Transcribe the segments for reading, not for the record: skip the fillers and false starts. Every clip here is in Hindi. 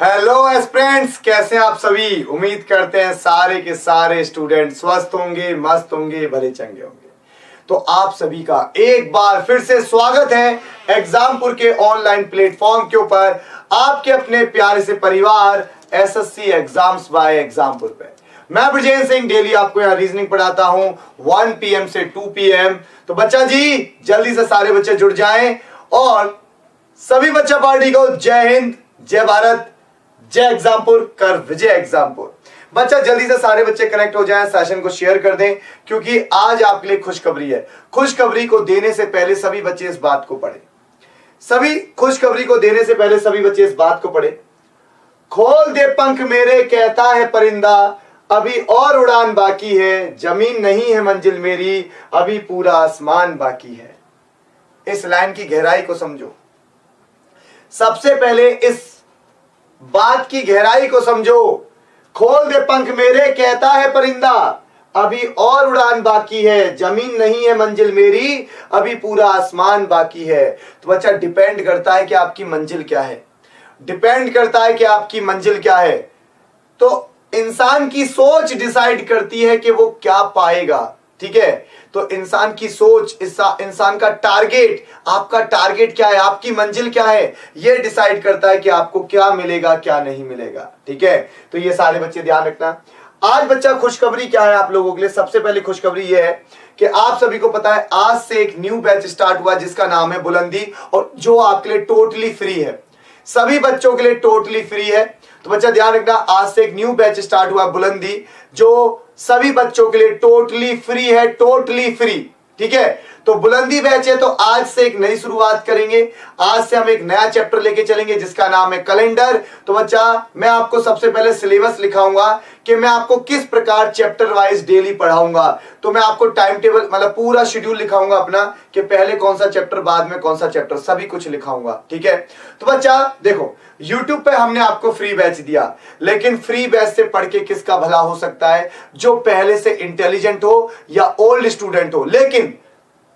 हेलो एस्पिरेंट्स, कैसे हैं आप सभी। उम्मीद करते हैं सारे के सारे स्टूडेंट स्वस्थ होंगे, मस्त होंगे, भले चंगे होंगे। तो आप सभी का एक बार फिर से स्वागत है एग्जामपुर के ऑनलाइन प्लेटफॉर्म के ऊपर, आपके अपने प्यारे से परिवार एसएससी एग्जाम्स बाय एग्जामपुर पे। मैं ब्रजेश सिंह डेली आपको यहाँ रीजनिंग पढ़ाता हूँ 1 PM से 2 PM। तो बच्चा जी जल्दी से सारे बच्चे जुड़ जाएं और सभी बच्चा पार्टी को जय हिंद, जय भारत, जय एग्जामपुर, कर विजय एग्जामपुर। बच्चा जल्दी से सारे बच्चे कनेक्ट हो जाएं, सेशन को शेयर कर दें, क्योंकि आज आपके लिए खुशखबरी है। खुशखबरी को देने से पहले सभी बच्चे इस बात को पढ़े। खुशखबरी को देने से पहले सभी बच्चे इस बात को पढ़े। खोल दे पंख मेरे कहता है परिंदा, अभी और उड़ान बाकी है, जमीन नहीं है मंजिल मेरी, अभी पूरा आसमान बाकी है। इस लाइन की गहराई को समझो। सबसे पहले इस बात की गहराई को समझो। खोल दे पंख मेरे कहता है परिंदा, अभी और उड़ान बाकी है, जमीन नहीं है मंजिल मेरी, अभी पूरा आसमान बाकी है। तो बच्चा डिपेंड करता है कि आपकी मंजिल क्या है। डिपेंड करता है कि आपकी मंजिल क्या है। तो इंसान की सोच डिसाइड करती है कि वो क्या पाएगा। ठीक है, तो इंसान की सोच, इंसान का टारगेट, आपका टारगेट क्या है, आपकी मंजिल क्या है, ये डिसाइड करता है कि आपको क्या मिलेगा, क्या नहीं मिलेगा। ठीक है, तो ये सारे बच्चे ध्यान रखना। आज बच्चा खुशखबरी क्या है आप लोगों के लिए। सबसे पहले खुशखबरी ये है कि आप सभी को पता है आज से एक न्यू बैच स्टार्ट हुआ जिसका नाम है बुलंदी, और जो आपके लिए टोटली फ्री है। सभी बच्चों के लिए टोटली फ्री है। तो बच्चा ध्यान रखना, आज से एक न्यू बैच स्टार्ट हुआ बुलंदी, जो सभी बच्चों के लिए टोटली फ्री है, टोटली फ्री। ठीक है, तो बुलंदी बैच है, तो आज से एक नई शुरुआत करेंगे। आज से हम एक नया चैप्टर लेके चलेंगे जिसका नाम है कैलेंडर। तो बच्चा मैं आपको सबसे पहले सिलेबस लिखाऊंगा कि मैं आपको किस प्रकार चैप्टर वाइज डेली पढ़ाऊंगा। तो मैं आपको टाइम टेबल मतलब पूरा शेड्यूल लिखाऊंगा अपना, कि पहले कौन सा चैप्टर, बाद में कौन सा चैप्टर, सभी कुछ लिखाऊंगा। ठीक है, तो बच्चा देखो YouTube पे हमने आपको फ्री बैच दिया, लेकिन फ्री बैच से पढ़ के किसका भला हो सकता है, जो पहले से इंटेलिजेंट हो या ओल्ड स्टूडेंट हो। लेकिन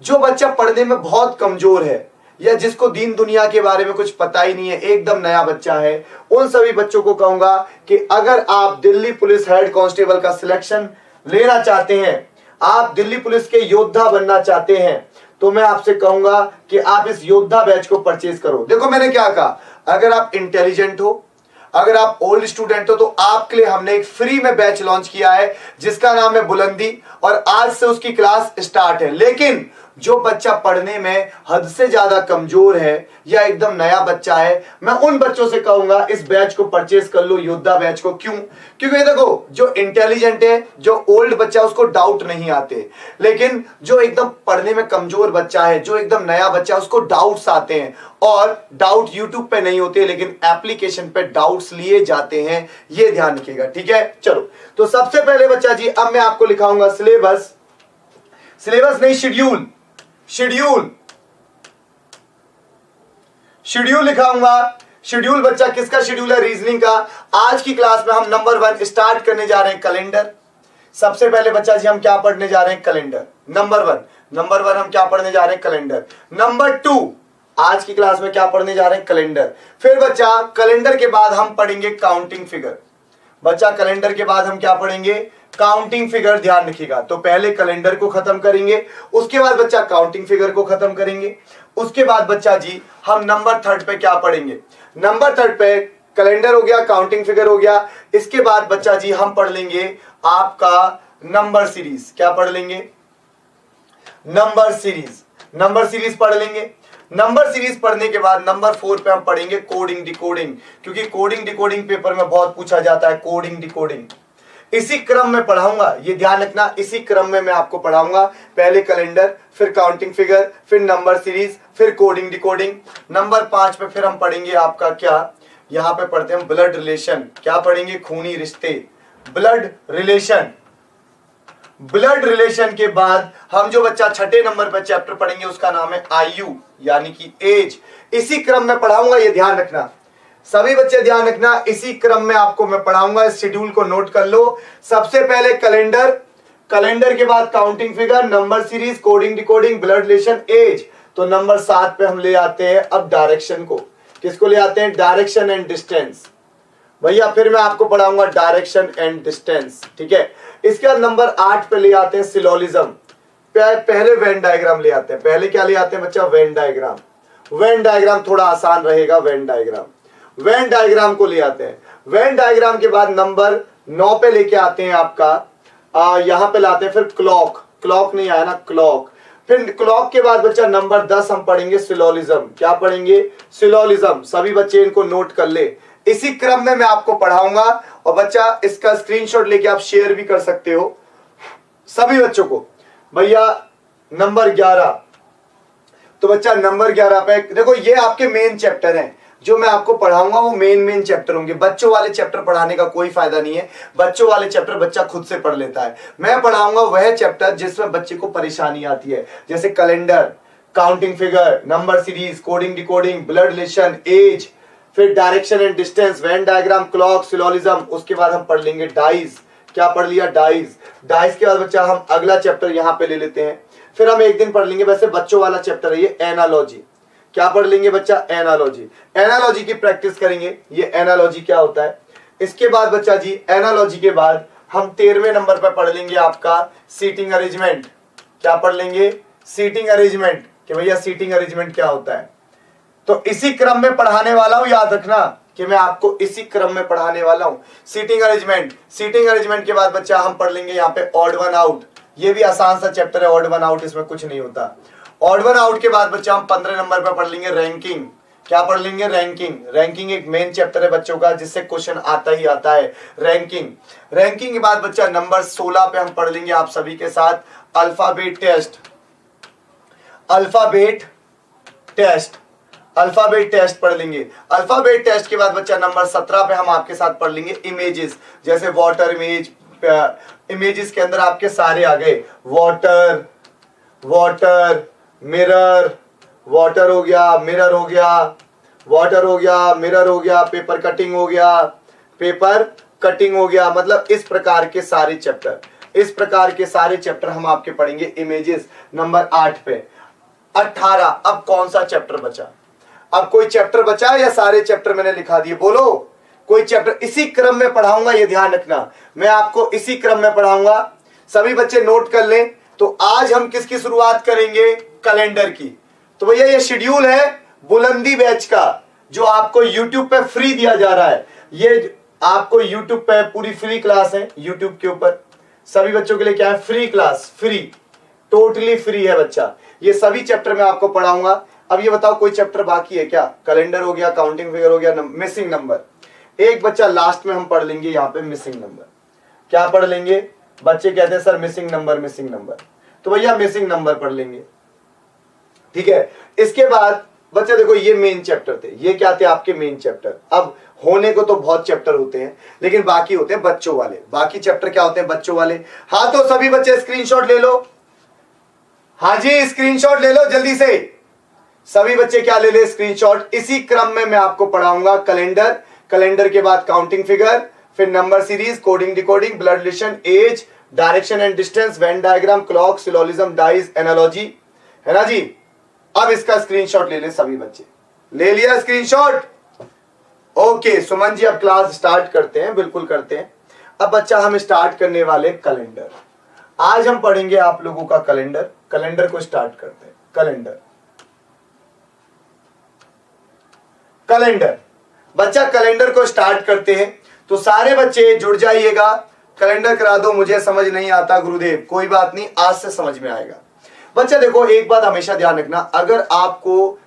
जो बच्चा पढ़ने में बहुत कमजोर है या जिसको दीन दुनिया के बारे में कुछ पता ही नहीं है, एकदम नया बच्चा है, उन सभी बच्चों को कहूंगा कि अगर आप दिल्ली पुलिस हेड कांस्टेबल का सिलेक्शन लेना चाहते हैं, आप दिल्ली पुलिस के योद्धा बनना चाहते हैं, तो मैं आपसे कहूंगा कि आप इस योद्धा बैच को परचेज करो। देखो मैंने क्या कहा, अगर आप इंटेलिजेंट हो, अगर आप ओल्ड स्टूडेंट हो, तो आपके लिए हमने एक फ्री में बैच लॉन्च किया है जिसका नाम है बुलंदी, और आज से उसकी क्लास स्टार्ट है। लेकिन जो बच्चा पढ़ने में हद से ज्यादा कमजोर है या एकदम नया बच्चा है, मैं उन बच्चों से कहूंगा इस बैच को परचेज कर लो, योद्धा बैच को। क्यों? क्योंकि देखो जो इंटेलिजेंट है, जो ओल्ड बच्चा, उसको डाउट नहीं आते, लेकिन जो एकदम पढ़ने में कमजोर बच्चा है, जो एकदम नया बच्चा है, उसको डाउट्स आते हैं। और डाउट यूट्यूब पे नहीं होते, लेकिन एप्लीकेशन पे डाउट्स लिए जाते हैं, ये ध्यान रखिएगा। ठीक है, चलो तो सबसे पहले बच्चा जी अब मैं आपको लिखाऊंगा सिलेबस नहीं, शेड्यूल लिखाऊंगा। शेड्यूल बच्चा किसका शेड्यूल है? रीजनिंग का। आज की क्लास में हम नंबर 1 स्टार्ट करने जा रहे हैं कैलेंडर। सबसे पहले बच्चा जी हम क्या पढ़ने जा रहे हैं? कैलेंडर। नंबर वन हम क्या पढ़ने जा रहे हैं? कैलेंडर। नंबर 2 आज की क्लास में क्या पढ़ने जा रहे हैं? कैलेंडर। फिर बच्चा कैलेंडर के बाद हम पढ़ेंगे काउंटिंग फिगर। बच्चा कैलेंडर के बाद हम क्या पढ़ेंगे? Counting figure. ध्यान रखिएगा, तो पहले कैलेंडर को खत्म करेंगे, उसके बाद बच्चा काउंटिंग फिगर को खत्म करेंगे, उसके बाद बच्चा जी हम नंबर 3 पे क्या पढ़ेंगे? नंबर 3 पे कैलेंडर हो गया, काउंटिंग फिगर हो गया, इसके बाद बच्चा जी हम पढ़ लेंगे आपका नंबर सीरीज। क्या पढ़ लेंगे? नंबर सीरीज पढ़ लेंगे। नंबर सीरीज पढ़ने के बाद नंबर 4 पे हम पढ़ेंगे कोडिंग डिकोडिंग, क्योंकि कोडिंग डिकोडिंग पेपर में बहुत पूछा जाता है। कोडिंग डिकोडिंग इसी क्रम में पढ़ाऊंगा, ये ध्यान रखना, इसी क्रम में मैं आपको पढ़ाऊंगा। पहले कैलेंडर, फिर काउंटिंग फिगर, फिर नंबर सीरीज, फिर कोडिंग डिकोडिंग। नंबर 5 पे फिर हम पढ़ेंगे आपका क्या, यहां पे पढ़ते हैं ब्लड रिलेशन। क्या पढ़ेंगे? खूनी रिश्ते, ब्लड रिलेशन के बाद हम जो बच्चा 6ठे नंबर पर चैप्टर पढ़ेंगे उसका नाम है आयु, यानी कि एज। इसी क्रम में पढ़ाऊंगा, ये ध्यान रखना, सभी बच्चे ध्यान रखना, इसी क्रम में आपको मैं पढ़ाऊंगा। इस शेड्यूल को नोट कर लो। सबसे पहले कैलेंडर के बाद counting figure, number series, coding decoding, blood relation, age. तो नंबर 7 पे हम ले आते हैं अब डायरेक्शन को। किसको ले आते हैं? Direction and distance. भैया फिर मैं आपको पढ़ाऊंगा डायरेक्शन एंड डिस्टेंस, ठीक है। इसके बाद नंबर 8 पे ले आते हैं सिलोलिज्म। पहले वेन डायग्राम ले आते हैं। पहले क्या ले आते हैं बच्चा? Venn diagram. वेन डायग्राम थोड़ा आसान रहेगा। वेन डायग्राम को ले आते हैं। वेन डायग्राम के बाद नंबर 9 पे लेके आते हैं आपका यहां पे लाते हैं फिर क्लॉक नहीं आया ना, क्लॉक। फिर क्लॉक के बाद बच्चा नंबर 10 हम पढ़ेंगे सिलोलिज्म। क्या पढ़ेंगे? सिलोलिज्म। सभी बच्चे इनको नोट कर ले, इसी क्रम में मैं आपको पढ़ाऊंगा। और बच्चा इसका स्क्रीनशॉट लेके आप शेयर भी कर सकते हो सभी बच्चों को। भैया नंबर 11, तो बच्चा नंबर 11 पे देखो, ये आपके मेन चैप्टर हैं जो मैं आपको पढ़ाऊंगा, वो मेन चैप्टर होंगे। बच्चों वाले चैप्टर पढ़ाने का कोई फायदा नहीं है। बच्चों वाले चैप्टर बच्चा खुद से पढ़ लेता है। मैं पढ़ाऊंगा वह चैप्टर जिसमें बच्चे को परेशानी आती है, जैसे calendar, counting figure, number series, coding decoding, blood relation, age, फिर direction and distance, Venn diagram, clock, syllogism. उसके बाद हम पढ़ लेंगे डाइज। क्या पढ़ लिया? डाइज। डाइज के बाद बच्चा हम अगला चैप्टर यहां पे ले लेते हैं। फिर हम एक दिन पढ़ लेंगे, वैसे बच्चों वाला चैप्टर है ये, एनालॉजी। क्या पढ़ लेंगे बच्चा? एनालॉजी की प्रैक्टिस करेंगे। ये एनालॉजी क्या होता है। इसके बाद बच्चा जी एनालॉजी के बाद हम 13वें नंबर पर पढ़ लेंगे आपका सीटिंग अरेंजमेंट। क्या पढ़ लेंगे? सीटिंग अरेंजमेंट, कि भैया सीटिंग अरेंजमेंट क्या होता है। तो इसी क्रम में पढ़ाने वाला हूं, याद रखना कि मैं आपको इसी क्रम में पढ़ाने वाला हूं। सीटिंग अरेंजमेंट के बाद बच्चा हम पढ़ लेंगे यहाँ पे ऑड वन आउट। ये भी आसान सा चैप्टर है, ऑड वन आउट, इसमें कुछ नहीं होता। ऑड वन आउट के बाद बच्चा हम 15 नंबर पर पढ़ लेंगे रैंकिंग। क्या पढ़ लेंगे? रैंकिंग एक मेन चैप्टर है बच्चों का, जिससे क्वेश्चन आता ही आता है। रैंकिंग के बाद बच्चा नंबर 16 पे हम पढ़ लेंगे आप सभी के साथ अल्फाबेट टेस्ट पढ़ लेंगे। अल्फाबेट टेस्ट के बाद बच्चा नंबर 17 पे हम आपके साथ पढ़ लेंगे इमेजेस, जैसे वाटर इमेज। इमेजेस के अंदर आपके सारे आ गए, वाटर, मिरर, वाटर हो गया, मिरर हो गया, वाटर हो गया, मिरर हो गया, पेपर कटिंग हो गया, मतलब इस प्रकार के सारे चैप्टर हम आपके पढ़ेंगे इमेजेस नंबर 8 पे। 18 अब कौन सा चैप्टर बचा? अब कोई चैप्टर बचा या सारे चैप्टर मैंने लिखा दिए? बोलो, कोई चैप्टर? इसी क्रम में पढ़ाऊंगा, ये ध्यान रखना, मैं आपको इसी क्रम में पढ़ाऊंगा। सभी बच्चे नोट कर लें। तो आज हम किसकी शुरुआत करेंगे? कैलेंडर की। तो भैया ये शेड्यूल है बुलंदी बैच का, जो आपको YouTube पे फ्री दिया जा रहा है। ये आपको YouTube पे पूरी फ्री क्लास है, YouTube के ऊपर सभी बच्चों के लिए क्या है? फ्री क्लास, टोटली फ्री है बच्चा। ये सभी चैप्टर मैं आपको पढ़ाऊंगा। अब ये बताओ कोई चैप्टर बाकी है क्या? कैलेंडर हो गया, काउंटिंग फिगर हो गया, मिसिंग नंबर। एक बच्चा लास्ट में हम पढ़ लेंगे यहाँ पे मिसिंग नंबर। क्या पढ़ लेंगे? बच्चे कहते हैं सर मिसिंग नंबर, तो भैया मिसिंग नंबर पढ़ लेंगे, ठीक है। इसके बाद बच्चे देखो, ये मेन चैप्टर थे, ये क्या थे? आपके मेन चैप्टर। अब होने को तो बहुत चैप्टर होते हैं, लेकिन बाकी होते हैं बच्चों वाले। बाकी चैप्टर क्या होते हैं? बच्चों वाले। हाँ, तो सभी बच्चे स्क्रीनशॉट ले लो। हाँ जी, स्क्रीनशॉट ले लो जल्दी से। सभी बच्चे क्या ले ले? स्क्रीनशॉट। इसी क्रम में मैं आपको पढ़ाऊंगा कैलेंडर के बाद काउंटिंग फिगर, फिर number series, coding decoding, blood relation, age, direction and distance, Venn diagram, clock, syllogism, dice, analogy, है ना जी। अब इसका स्क्रीनशॉट ले ले सभी बच्चे। ले लिया स्क्रीनशॉट? ओके सुमन जी, अब क्लास स्टार्ट करते हैं। बिल्कुल करते हैं। अब बच्चा हम स्टार्ट करने वाले कैलेंडर। आज हम पढ़ेंगे आप लोगों का कैलेंडर को स्टार्ट करते हैं। कैलेंडर बच्चा, कैलेंडर को स्टार्ट करते हैं। तो सारे बच्चे जुड़ जाइएगा। कैलेंडर करा दो, मुझे समझ नहीं आता गुरुदेव, कोई बात नहीं, आज से समझ में आएगा। बच्चा देखो, एक बात हमेशा ध्यान रखना, अगर आपको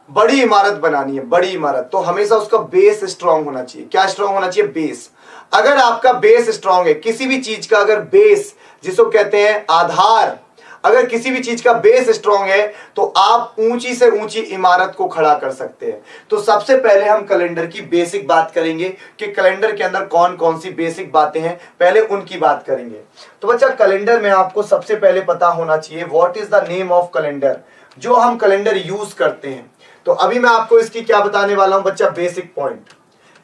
बड़ी इमारत बनानी है, बड़ी इमारत, तो हमेशा उसका बेस स्ट्रांग होना चाहिए। क्या स्ट्रांग होना चाहिए? बेस। अगर आपका बेस स्ट्रांग है, किसी भी चीज का अगर बेस, जिसको कहते हैं आधार, अगर किसी भी चीज का बेस स्ट्रांग है तो आप ऊंची से ऊंची इमारत को खड़ा कर सकते हैं। तो सबसे पहले हम कैलेंडर की बेसिक बात करेंगे कि कैलेंडर के अंदर कौन कौन सी बेसिक बातें हैं, पहले उनकी बात करेंगे। तो बच्चा, कैलेंडर में आपको सबसे पहले पता होना चाहिए what is the name of calendar, जो हम कैलेंडर यूज करते हैं। तो अभी मैं आपको इसकी क्या बताने वाला हूं बच्चा? बेसिक पॉइंट,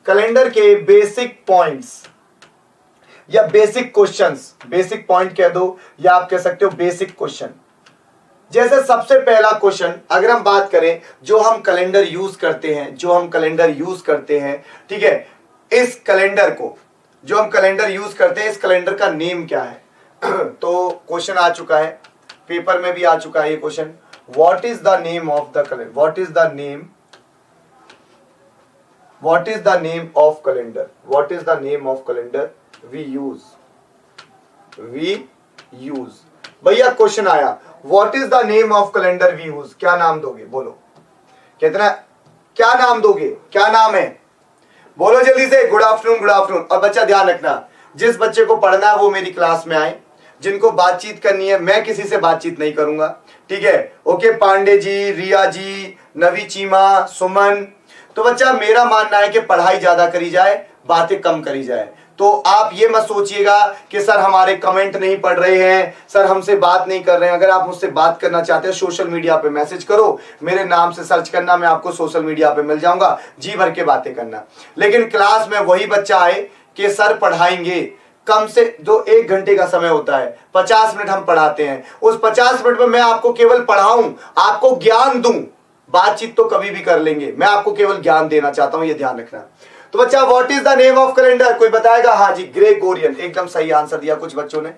कैलेंडर के बेसिक पॉइंट्स या बेसिक क्वेश्चंस। बेसिक पॉइंट कह दो या आप कह सकते हो बेसिक क्वेश्चन। जैसे सबसे पहला क्वेश्चन अगर हम बात करें, जो हम कैलेंडर यूज करते हैं, ठीक है, इस कैलेंडर को, जो हम कैलेंडर यूज करते हैं, इस कैलेंडर का नेम क्या है? तो क्वेश्चन आ चुका है, पेपर में भी आ चुका है ये question. What is the name of the calendar? What is the name of calendar? What is the name of calendar we use? भैया क्वेश्चन आया, what is the name of calendar we use? क्या नाम दोगे? बोलो कितना, क्या नाम दोगे? क्या नाम है? बोलो जल्दी से। Good afternoon, good afternoon. और बच्चा ध्यान रखना, जिस बच्चे को पढ़ना है वो मेरी क्लास में आए, जिनको बातचीत करनी है, मैं किसी से बातचीत नहीं करूंगा, ठीक है? ओके, पांडे जी, रिया जी, नवी चीमा, सुमन। तो बच्चा मेरा मानना है कि पढ़ाई ज्यादा करी जाए, बातें कम करी जाए। तो आप ये मत सोचिएगा कि सर हमारे कमेंट नहीं पढ़ रहे हैं, सर हमसे बात नहीं कर रहे हैं। अगर आप मुझसे बात करना चाहते हैं, सोशल मीडिया पे मैसेज करो, मेरे नाम से सर्च करना, मैं आपको सोशल मीडिया पे मिल जाऊंगा, जी भर के बातें करना। लेकिन क्लास में वही बच्चा आए कि सर पढ़ाएंगे, कम से जो 1 घंटे का समय होता है, 50 मिनट हम पढ़ाते हैं, उस 50 मिनट में मैं आपको केवल पढ़ाऊं, आपको ज्ञान दूं। बातचीत तो कभी भी कर लेंगे, मैं आपको केवल ज्ञान देना चाहता हूं, ये ध्यान रखना। तो बच्चा what is the name of calendar? कोई बताएगा? हाँ जी, ग्रेगोरियन, एकदम सही आंसर दिया कुछ बच्चों ने,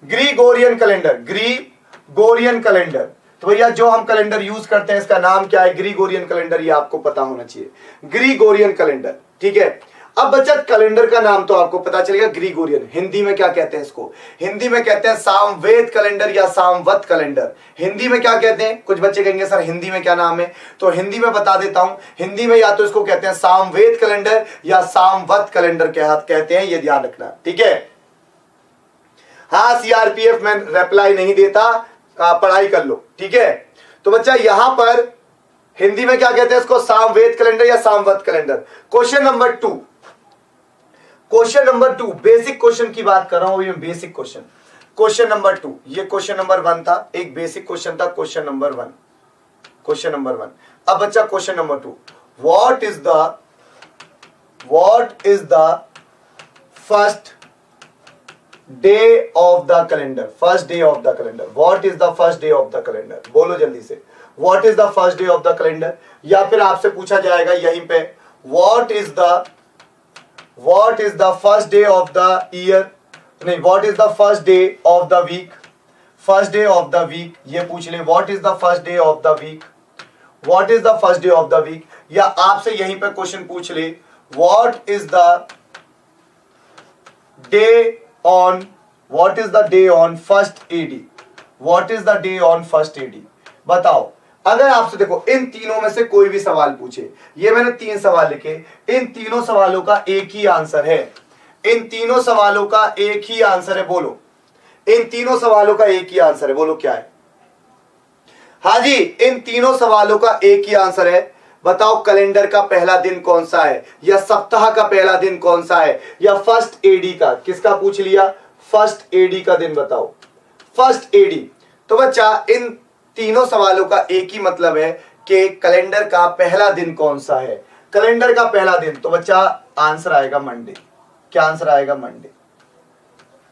ग्रीगोरियन कैलेंडर, ग्रीगोरियन कैलेंडर। तो भैया जो हम कैलेंडर यूज करते हैं इसका नाम क्या है? ग्रीगोरियन कैलेंडर, ये आपको पता होना चाहिए, ग्रीगोरियन कैलेंडर, ठीक है? अब बच्चा कैलेंडर का नाम तो आपको पता चलेगा, ग्रीगोरियन। हिंदी में क्या कहते हैं इसको? हिंदी में कहते हैं सामवेद कैलेंडर या सामवत कैलेंडर। हिंदी में क्या कहते हैं? कुछ बच्चे कहेंगे सर हिंदी में क्या नाम है, तो हिंदी में बता देता हूं। हिंदी में या तो इसको कहते हैं सामवेद कैलेंडर या सामवत कैलेंडर कहते हैं, ये ध्यान रखना, ठीक है? हाँ, सीआरपीएफ में रिप्लाई नहीं देता, पढ़ाई कर लो, ठीक है? तो बच्चा यहां पर हिंदी में क्या कहते हैं इसको? सामवेद कैलेंडर या Samvat calendar. Question number 2, basic question की बात कर रहा हूं, ये बेसिक क्वेश्चन। क्वेश्चन नंबर 2, ये क्वेश्चन नंबर 1 था, एक बेसिक क्वेश्चन था, क्वेश्चन नंबर 1। अब बच्चा question number 2, what is the first day of the calendar? First day of the calendar, what is the first day of the calendar? बोलो जल्दी से, what is the first day of the calendar? या फिर आपसे पूछा जाएगा यहीं पे, what is the first day of the year? नहीं, what is the first day of the week? First day of the week, ये पूछ ले, what is the first day of the week? What is the first day of the week? या आपसे यहीं पे क्वेश्चन पूछ ले, what is the day on first AD? What is the day on first AD? बताओ। अगर आपसे देखो इन तीनों में से कोई भी सवाल पूछे, ये मैंने 3 सवाल लिखे, इन तीनों सवालों का एक ही आंसर है, इन तीनों सवालों का एक ही आंसर है। बोलो, इन तीनों सवालों का एक ही आंसर है, बोलो क्या है? हाँ जी, इन तीनों सवालों का एक ही आंसर है। बताओ कैलेंडर का पहला दिन कौन सा है, या सप्ताह का पहला दिन कौन सा है, या फर्स्ट एडी का? किसका पूछ लिया? फर्स्ट एडी का दिन बताओ, फर्स्ट एडी। तो बच्चा इन तीनों सवालों का एक ही मतलब है कि कैलेंडर का पहला दिन कौन सा है? कैलेंडर का पहला दिन, तो बच्चा आंसर आएगा मंडे। क्या आंसर आएगा? Monday.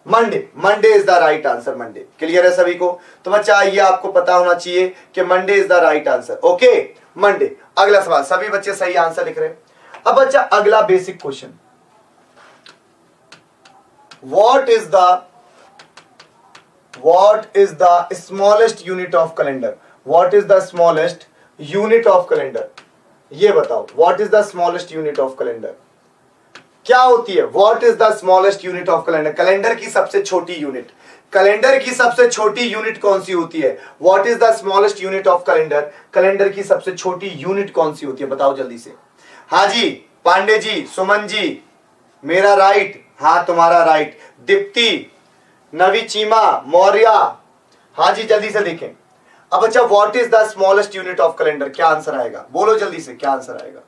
Monday is the right answer, Monday. Clear है सभी को? तो बच्चा ये आपको पता होना चाहिए कि Monday is the right answer. Okay, Monday. अगला सवाल, सभी बच्चे सही आंसर लिख रहे हैं। अब बच्चा अगला basic question, what is the smallest unit of calendar? What is the smallest unit of calendar? ये बताओ, what is the smallest unit of calendar? क्या होती है? What is the smallest unit of calendar? Calendar की सबसे छोटी यूनिट, कैलेंडर की सबसे छोटी यूनिट कौन सी होती है? What is the smallest unit of calendar? Calendar की सबसे छोटी यूनिट कौन सी होती है? बताओ जल्दी से। हाँ जी, पांडे जी, सुमन जी, मेरा राइट, हाँ तुम्हारा राइट, दीप्ति, नवी चीमा, मौर्या, हाँ जी जल्दी से देखें। अब बच्चा what is the smallest unit of calendar, क्या आंसर आएगा? बोलो जल्दी से, क्या आंसर आएगा?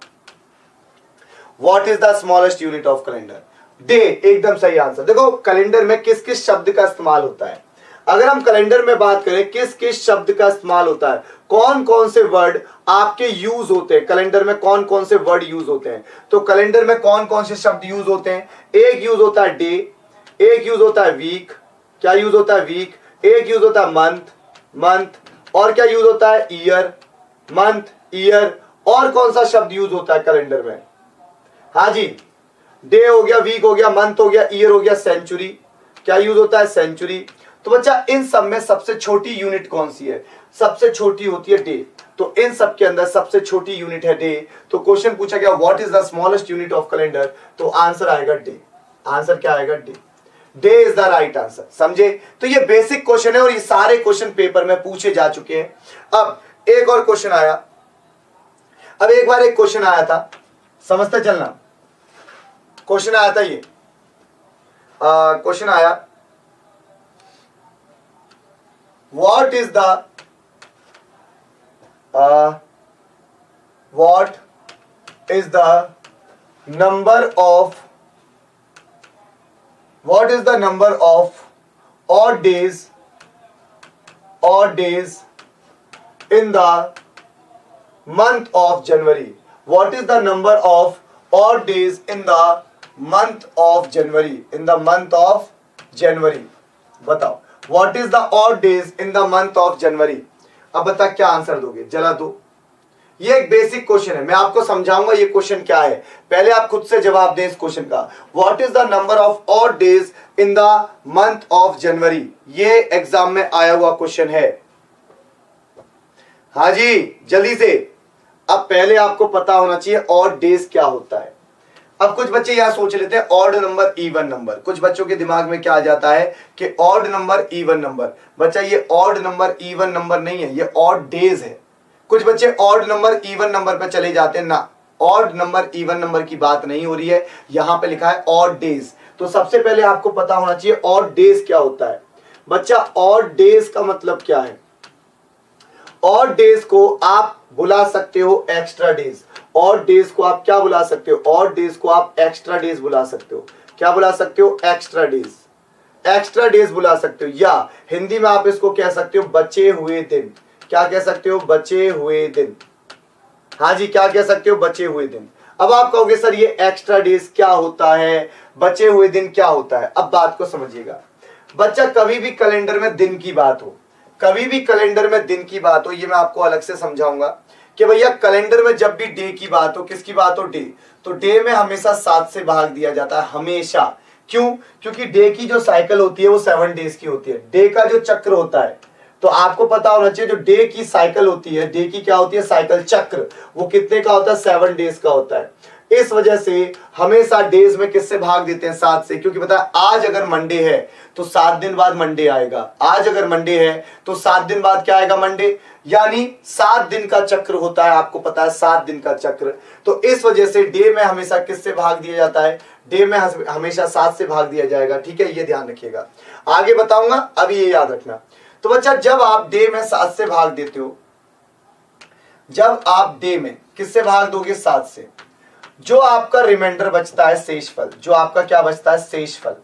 What is the smallest unit of calendar? Day, एकदम सही आंसर। देखो कैलेंडर में किस किस शब्द का इस्तेमाल होता है, अगर हम कैलेंडर में बात करें किस किस शब्द का इस्तेमाल होता है, कौन कौन से वर्ड आपके यूज होते हैं, कैलेंडर में कौन कौन से वर्ड यूज होते हैं, तो कैलेंडर में कौन कौन से शब्द यूज होते हैं? एक यूज होता है डे, एक यूज होता है वीक, क्या यूज होता है? वीक। एक यूज होता है मंथ, और क्या यूज होता है? Year, month, year. और कौन सा शब्द यूज होता है कैलेंडर में? हाँ जी, डे हो गया, वीक हो गया, मंथ हो गया, ईयर हो गया, सेंचुरी। क्या यूज होता है? सेंचुरी। तो बच्चा इन सब में सबसे छोटी यूनिट कौन सी है? सबसे छोटी होती है डे। तो इन सब के अंदर सबसे छोटी यूनिट है डे। तो क्वेश्चन पूछा गया what is the smallest unit of calendar, तो आंसर आएगा डे। आंसर क्या आएगा? Day. Day is the right answer. समझे? तो ये बेसिक क्वेश्चन है और ये सारे क्वेश्चन पेपर में पूछे जा चुके हैं। अब एक और क्वेश्चन आया। अब एक बार एक क्वेश्चन आया था, समझते चलना। क्वेश्चन आया था, ये क्वेश्चन आया, what is the what is the number of odd days in the month of January? What is the number of odd days in the month of January? In the month of January, बताओ what is the odd days in the month of January? अब बता क्या आंसर दोगे, जला दो। ये एक बेसिक क्वेश्चन है, मैं आपको समझाऊंगा ये क्वेश्चन क्या है, पहले आप खुद से जवाब दें इस क्वेश्चन का। What is the number of odd days in the month of जनवरी? ये एग्जाम में आया हुआ क्वेश्चन है। हाँ जी, जल्दी से। अब पहले आपको पता होना चाहिए ऑड डेज क्या होता है। अब कुछ बच्चे यहां सोच लेते हैं ऑड नंबर इवन नंबर। कुछ बच्चों के दिमाग में क्या आ जाता है कि ऑड नंबर इवन नंबर। बच्चा ये ऑड नंबर इवन नंबर नहीं है, ये ऑड डेज है। कुछ बच्चे ऑड नंबर इवन नंबर पे चले जाते हैं ना, ऑड नंबर इवन नंबर की बात नहीं हो रही है, यहां पे लिखा है ऑड डेज। तो सबसे पहले आपको पता होना चाहिए ऑड डेज क्या होता है। बच्चा ऑड डेज का मतलब क्या है? ऑड डेज को आप बुला सकते हो एक्स्ट्रा डेज। ऑड डेज को आप क्या बुला सकते हो? ऑड डेज को आप एक्स्ट्रा डेज बुला सकते हो। क्या बुला सकते हो? Extra days. एक्स्ट्रा डेज बुला सकते हो, या हिंदी में आप इसको कह सकते हो बचे हुए दिन। क्या कह सकते हो? बचे हुए दिन। हाँ जी, क्या कह सकते हो? बचे हुए दिन। अब आप कहोगे सर ये एक्स्ट्रा डेज क्या होता है, बचे हुए दिन क्या होता है? अब बात को समझिएगा बच्चा, कभी भी कैलेंडर में दिन की बात हो, कभी भी कैलेंडर में दिन की बात हो, ये मैं आपको अलग से समझाऊंगा कि भैया कैलेंडर में जब भी डे की बात हो, किसकी बात हो? डे। तो डे में हमेशा 7 से भाग दिया जाता है, हमेशा। क्यों? क्योंकि डे की जो साइकिल होती है वो 7 डेज की होती है। डे का जो चक्र होता है, तो आपको पता होना चाहिए जो डे की साइकिल होती है, डे की क्या होती है? साइकिल, चक्र, वो कितने का होता है? 7 डेज का होता है। इस वजह से हमेशा डेज में किससे भाग देते हैं? 7 से। क्योंकि पता है आज अगर मंडे है तो 7 दिन बाद मंडे आएगा, आज अगर मंडे है तो 7 दिन बाद क्या आएगा? मंडे। यानी 7 दिन का चक्र होता है, आपको पता है 7 दिन का चक्र। तो इस वजह से डे में हमेशा किससे भाग दिया जाता है? डे में हमेशा 7 से भाग दिया जाएगा। ठीक है, ये ध्यान रखिएगा, आगे बताऊंगा, अभी ये याद रखना। तो बच्चा जब आप डे में 7 से भाग देते हो, जब आप डे में किससे भाग दोगे? 7 से, जो आपका रिमाइंडर बचता है शेषफल, जो आपका क्या बचता है? शेषफल।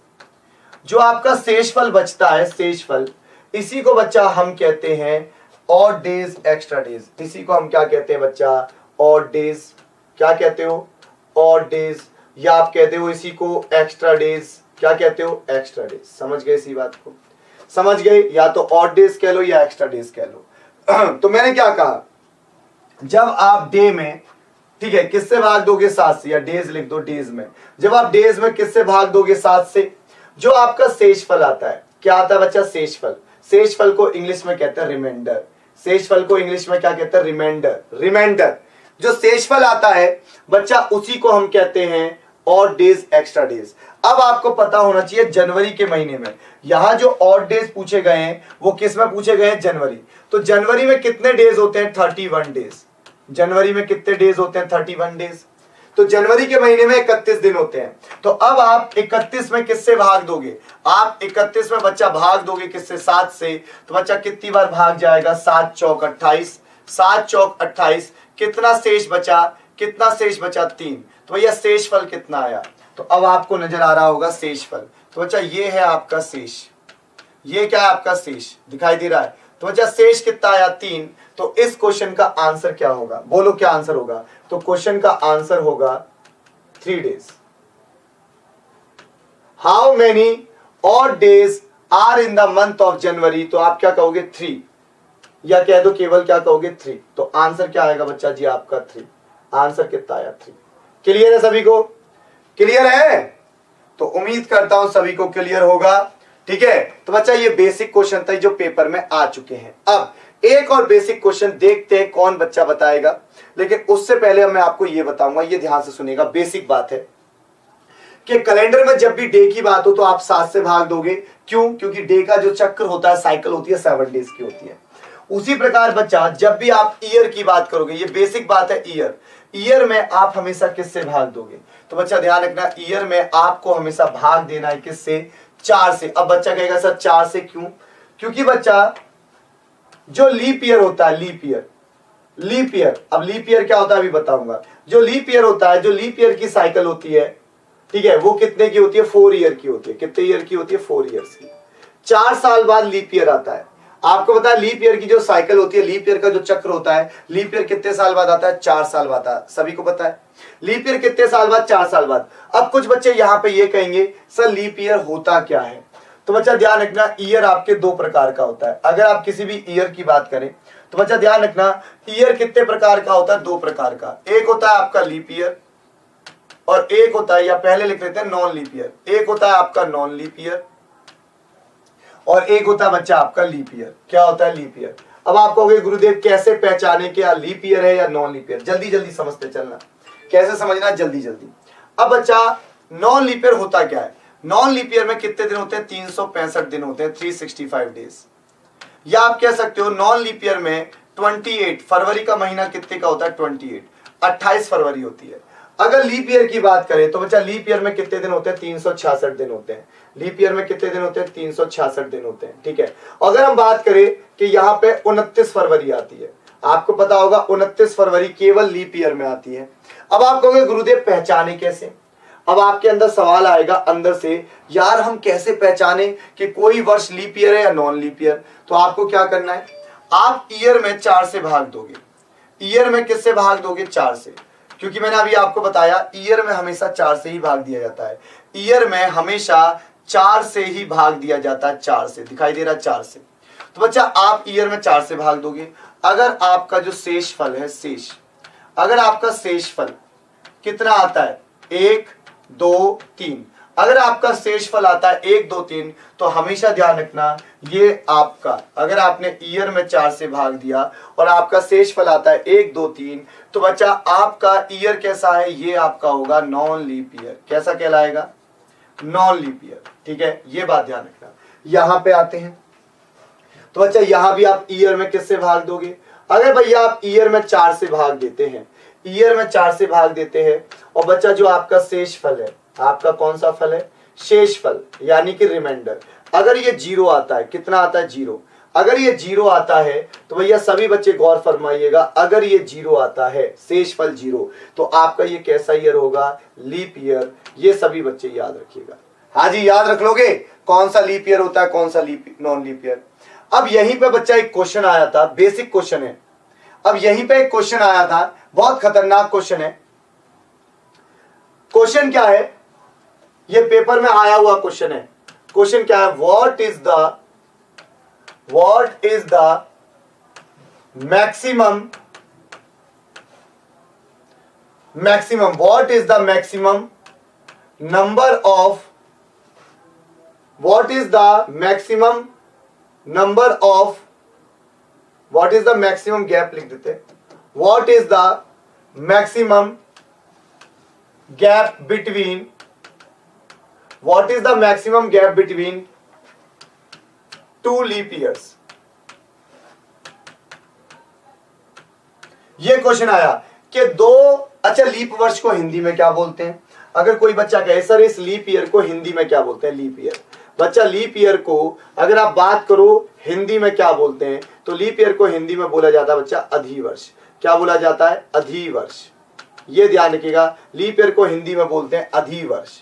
जो आपका शेषफल बचता है, शेषफल, इसी को बच्चा हम कहते हैं ऑड डेज, एक्स्ट्रा डेज। इसी को हम क्या कहते हैं बच्चा? Odd days. क्या कहते हो? Odd days. या आप कहते हो इसी को एक्स्ट्रा डेज। क्या कहते हो? Extra days. समझ गए इसी बात को? समझ गए? या तो ऑड डेज कह लो या एक्स्ट्रा डेज कह लो। तो मैंने क्या कहा, जब आप डे में, ठीक है, किससे भाग दोगे? 7 से, या डेज लिख दो, डेज में। जब आप डेज में किससे भाग दोगे? 7 से। जो आपका शेषफल आता है, क्या आता है बच्चा? शेषफल। शेषफल को इंग्लिश में कहते हैं रिमाइंडर। शेषफल को इंग्लिश में क्या कहते हैं? रिमाइंडर। रिमाइंडर जो शेषफल आता है बच्चा, उसी को हम कहते हैं ऑड डेज, एक्स्ट्रा डेज। अब आपको पता होना चाहिए जनवरी के महीने में यहां जो ऑड डेज पूछे गए हैं वो किस में पूछे गए हैं? जनवरी। तो जनवरी में कितने डेज होते हैं? 31 डेज। जनवरी में कितने डेज होते हैं? 31 डेज। तो जनवरी के महीने में 31 दिन होते हैं। तो अब आप 31 में किससे भाग दोगे? आप 31 में बच्चा भाग दोगे किससे? 7 से। तो बच्चा कितनी बार भाग जाएगा? 7 चौक 28। 7 चौक 28। कितना शेष बचा? कितना शेष बचा? 3। तो भैया शेषफल कितना आया? तो अब आपको नजर आ रहा होगा शेषफल। तो बच्चा ये है आपका शेष, ये क्या है आपका शेष, दिखाई दे रहा है। तो बच्चा शेष कितना आया? 3। तो इस क्वेश्चन का आंसर क्या होगा? बोलो क्या आंसर होगा? तो क्वेश्चन का आंसर होगा 3 days. How many odd days are in the month of January? तो आप क्या कहोगे? 3, या कह दो केवल क्या कहोगे? 3। तो आंसर क्या आएगा बच्चा जी आपका? 3। आंसर कितना आया? 3। क्लियर है सभी को? क्लियर है? तो उम्मीद करता हूं सभी को क्लियर होगा। ठीक है, तो बच्चा ये बेसिक क्वेश्चन था जो पेपर में आ चुके हैं। अब एक और बेसिक क्वेश्चन देखते हैं कौन बच्चा बताएगा, लेकिन उससे पहले मैं आपको ये बताऊंगा, ये ध्यान से सुनिएगा, बेसिक बात है कि कैलेंडर में जब भी डे की बात हो तो आप 7 से भाग दोगे। क्यों? क्योंकि डे का जो चक्र होता है, साइकिल होती है, 7 डेज की होती है। उसी प्रकार बच्चा जब भी आप ईयर की बात करोगे, ये बेसिक बात है, ईयर में आप हमेशा किससे भाग दोगे? तो बच्चा ध्यान रखना, ईयर में आपको हमेशा भाग देना है किससे? 4 से। अब बच्चा कहेगा सर 4 से क्यों? क्योंकि बच्चा जो लीप ईयर होता है, लीप ईयर, अब लीप ईयर क्या होता है अभी बताऊंगा। जो लीप ईयर होता है, जो लीप ईयर की साइकिल होती है, ठीक है, वो कितने की होती है? 4 ईयर की होती है। कितने ईयर की होती है? 4 ईयर्स की। 4 साल बाद लीप ईयर आता है। आपको पता है लीप ईयर की जो साइकिल होती है, लीप ईयर का जो चक्र होता है, लीप ईयर कितने साल बाद आता है? 4 साल बाद आता है। सभी को पता है लीप ईयर कितने साल बाद? 4 साल बाद। अब कुछ बच्चे यहां पे ये कहेंगे सर लीप ईयर होता क्या है? तो बच्चा ध्यान रखना, ईयर आपके 2 प्रकार का होता है। अगर आप किसी भी ईयर की बात करें तो बच्चा ध्यान रखना, ईयर कितने प्रकार का होता है? 2 प्रकार का। एक होता है आपका लीप ईयर और एक होता है, या पहले लिख लेते हैं नॉन लीप ईयर। एक होता है आपका नॉन लीप ईयर और एक होता है बच्चा आपका लीप ईयर। क्या होता है? Leap year. अब आप कहोगे गुरुदेव कैसे पहचाने कि लीप ईयर है या नॉन लीप ईयर? जल्दी जल्दी समझते चलना, कैसे समझना जल्दी जल्दी। अब बच्चा नॉन लीप ईयर होता क्या है? नॉन लीप ईयर में कितने दिन होते हैं? 365 दिन होते हैं, 365 डेज। या आप कह सकते हो नॉन लीप ईयर में 28 फरवरी का महीना कितने का होता है? 28 फरवरी होती है। अगर लीप ईयर की बात करें तो बच्चा लीप ईयर में कितने दिन होते हैं? 366 दिन होते हैं। लीप ईयर में कितने दिन होते हैं? 366 दिन होते हैं। ठीक है, अगर हम बात करें कि यहाँ पे 29 फरवरी आती है, आपको पता होगा 29 फरवरी केवल लीप ईयर में आती है। अब आप कहोगे गुरुदेव पहचाने कैसे? अब आपके अंदर सवाल आएगा अंदर से, यार हम कैसे पहचाने कि कोई वर्ष लीप ईयर है या नॉन लीप ईयर? तो आपको क्या करना है, आप ईयर में 4 से भाग दोगे। ईयर में किससे भाग दोगे? 4 से। क्योंकि मैंने अभी आपको बताया ईयर में हमेशा 4 से ही भाग दिया जाता है। ईयर में हमेशा 4 से ही भाग दिया जाता है। 4 से दिखाई दे रहा है, 4 से। तो बच्चा आप ईयर में 4 से भाग दोगे। अगर आपका जो शेष फल है, शेष, अगर आपका शेष फल कितना आता है? 1 2 3। अगर आपका शेष फल आता है 1 2 3, तो हमेशा ध्यान रखना ये आपका, अगर आपने ईयर में 4 से भाग दिया और आपका शेष फल आता है 1 2 3, तो बच्चा आपका ईयर कैसा है? ये आपका होगा नॉन लीप ईयर। कैसा कहलाएगा? Non leap year. ठीक है, ये बात ध्यान रखना। यहां पे आते हैं तो बच्चा यहां भी आप ईयर में किससे भाग दोगे? अगर भैया आप ईयर में 4 से भाग देते हैं, ईयर में 4 से भाग देते हैं, और बच्चा जो आपका शेष फल है, आपका कौन सा फल है? शेष फल, यानी कि रिमाइंडर, अगर ये 0 आता है, कितना आता है? 0। अगर ये 0 आता है तो भैया सभी बच्चे गौर फरमाइएगा, अगर ये 0 आता है, शेष फल 0, तो आपका ये कैसा ईयर होगा? Leap year. ये सभी बच्चे याद रखिएगा। हाँ जी, याद रख लोगे कौन सा लीप ईयर होता है, कौन सा नॉन लीप ईयर। अब यहीं पे बच्चा एक क्वेश्चन आया था, बेसिक क्वेश्चन है। अब यहीं पे एक क्वेश्चन आया था, बहुत खतरनाक क्वेश्चन है। क्वेश्चन क्या है? ये पेपर में आया हुआ क्वेश्चन है। क्वेश्चन क्या है? What is the maximum what is the maximum number of what is the maximum gap, लिख देते, what is the maximum gap between two leap years? ये क्वेश्चन आया कि अच्छा लीप वर्ष को हिंदी में क्या बोलते हैं? अगर कोई बच्चा कहे सर इस लीप ईयर को हिंदी में क्या बोलते हैं? Leap year. बच्चा लीप ईयर को अगर आप बात करो हिंदी में क्या बोलते हैं, तो लीप ईयर को हिंदी में बोला जाता है बच्चा अधिवर्ष। क्या बोला जाता है? अधिवर्ष। ये ध्यान रखिएगा, लीप ईयर को हिंदी में बोलते हैं अधिवर्ष।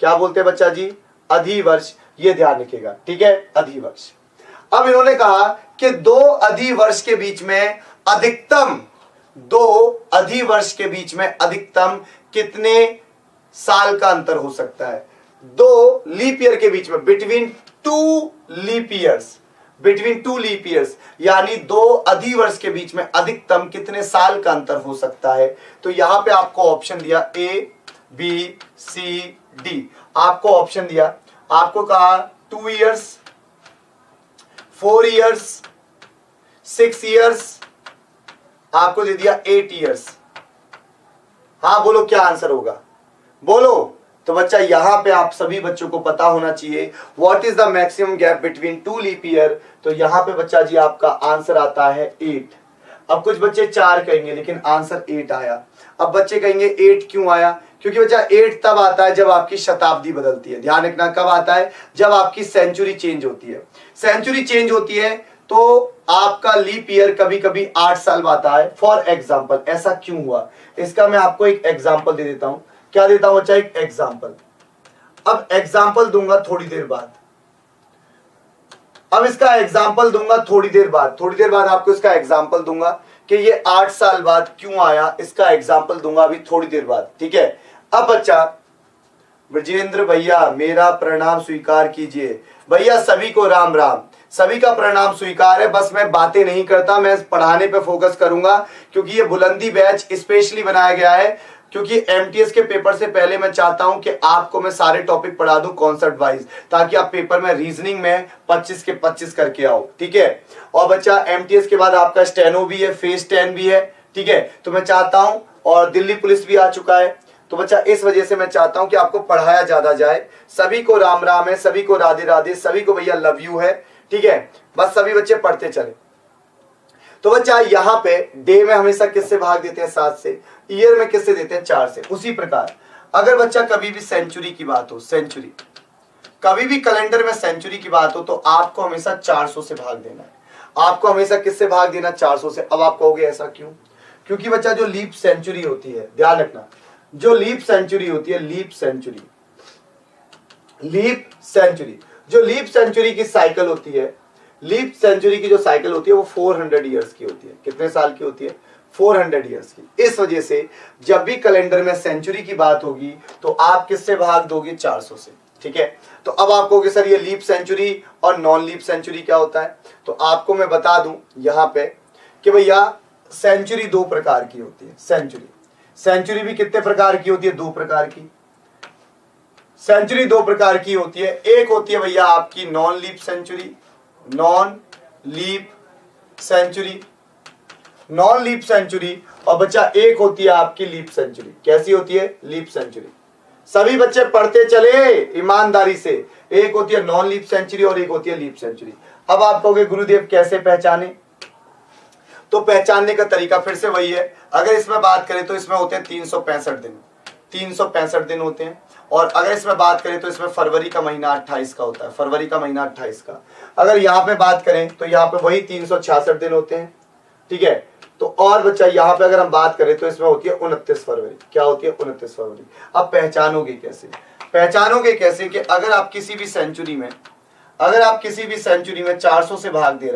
क्या बोलते हैं बच्चा जी? अधिवर्ष। ये ध्यान रखिएगा, ठीक है, अधिवर्ष। अब इन्होंने कहा कि 2 अधिवर्ष के बीच में अधिकतम, 2 अधिवर्ष के बीच में अधिकतम कितने साल का अंतर हो सकता है? 2 लीप ईयर के बीच में, बिटवीन टू लीप ईयर्स, यानी 2 अधिवर्ष के बीच में अधिकतम कितने साल का अंतर हो सकता है? तो यहां पे आपको ऑप्शन दिया A बी सी डी। आपको ऑप्शन दिया, आपको कहा 2 इयर्स, 4 इयर्स, 6 इयर्स, आपको दे दिया 8 इयर्स। हाँ बोलो क्या आंसर होगा, बोलो। तो बच्चा यहां पे आप सभी बच्चों को पता होना चाहिए what is the maximum gap between 2 leap year. तो यहां पे बच्चा जी आपका आंसर आता है 8। अब कुछ बच्चे 4 कहेंगे लेकिन आंसर 8 आया। अब बच्चे कहेंगे 8 क्यों आया, क्योंकि बच्चा 8 तब आता है जब आपकी शताब्दी बदलती है। ध्यान रखना, कब आता है, जब आपकी सेंचुरी चेंज होती है। सेंचुरी चेंज होती है तो आपका लीप ईयर कभी कभी 8 साल बाद आता है। फॉर एग्जाम्पल ऐसा क्यों हुआ, इसका मैं आपको एक एग्जाम्पल दे देता हूं। क्या देता हूं बच्चा, एक एग्जाम्पल। अब एग्जाम्पल दूंगा थोड़ी देर बाद, अब इसका एग्जाम्पल दूंगा थोड़ी देर बाद आपको इसका एग्जाम्पल दूंगा कि ये 8 साल बाद क्यों आया, इसका एग्जाम्पल दूंगा अभी थोड़ी देर बाद, ठीक है। अब बच्चा ब्रजेंद्र भैया मेरा प्रणाम स्वीकार कीजिए। भैया सभी को राम राम, सभी का प्रणाम स्वीकार है। बस मैं बातें नहीं करता, मैं पढ़ाने पे फोकस करूंगा, क्योंकि ये बुलंदी बैच स्पेशली बनाया गया है, क्योंकि एमटीएस के पेपर से पहले मैं चाहता हूं कि आपको मैं सारे टॉपिक पढ़ा दूं कॉन्सेप्ट वाइज, ताकि आप पेपर में रीजनिंग में 25 के 25 करके आओ, ठीक है। और बच्चा एमटीएस के बाद आपका स्टेनो भी है, फेस 10 भी है, ठीक है। तो मैं चाहता हूं, और दिल्ली पुलिस भी आ चुका है, तो बच्चा इस वजह से मैं चाहता हूं कि आपको पढ़ाया ज्यादा जाए। सभी को राम राम है, सभी को राधे राधे, सभी को भैया लव यू है, ठीक है। बस सभी बच्चे पढ़ते चले। तो बच्चा यहाँ पे डे में हमेशा किससे भाग देते हैं, 7 से, ईयर में किससे देते हैं, 4 से। उसी प्रकार अगर बच्चा कभी भी सेंचुरी की बात हो, सेंचुरी, कभी भी कैलेंडर में सेंचुरी की बात हो, तो आपको हमेशा 400 से भाग देना है। आपको हमेशा किससे भाग देना, 400 से। अब आप कहोगे ऐसा क्यों, क्योंकि बच्चा जो लीप सेंचुरी होती है, ध्यान रखना, जो लीप सेंचुरी होती है, लीप सेंचुरी, जो लीप सेंचुरी की साइकिल होती है, लीप सेंचुरी की जो साइकिल होती है वो 400 इयर्स की होती है। कितने साल की होती है, 400 इयर्स की। इस वजह से जब भी कैलेंडर में सेंचुरी की बात होगी तो आप किससे भाग दोगे, 400 से, ठीक है। तो अब आप कहोगे सर ये लीप सेंचुरी और नॉन लीप सेंचुरी क्या होता है, तो आपको मैं बता दूं यहां पे कि भैया सेंचुरी 2 प्रकार की होती है। सेंचुरी भी कितने प्रकार की होती है, 2 प्रकार की। सेंचुरी 2 प्रकार की होती है। एक होती है भैया आपकी non leap century, non leap century, और बच्चा एक होती है आपकी लीप सेंचुरी। कैसी होती है, लीप सेंचुरी। सभी बच्चे पढ़ते चले ईमानदारी से। एक होती है नॉन लीप सेंचुरी और एक होती है लीप सेंचुरी। अब आप कहोगे गुरुदेव कैसे पहचाने, तो पहचानने का तरीका फिर से वही है। अगर इसमें बात करें तो इसमें होते हैं 365 दिन, 365 दिन होते हैं। और अगर इसमें बात करें तो इसमें फरवरी का महीना 28 का होता है, फरवरी का महीना 28 का। अगर यहाँ पे बात करें तो यहाँ पे वही 366 दिन होते हैं, ठीक है। तो और बच्चा यहाँ पे अगर हम बात करें तो इसमें होती है 29 फरवरी। क्या होती है, 29 फरवरी। अब पहचानोगे कैसे, कि अगर आप किसी भी सेंचुरी में 400 से भाग दे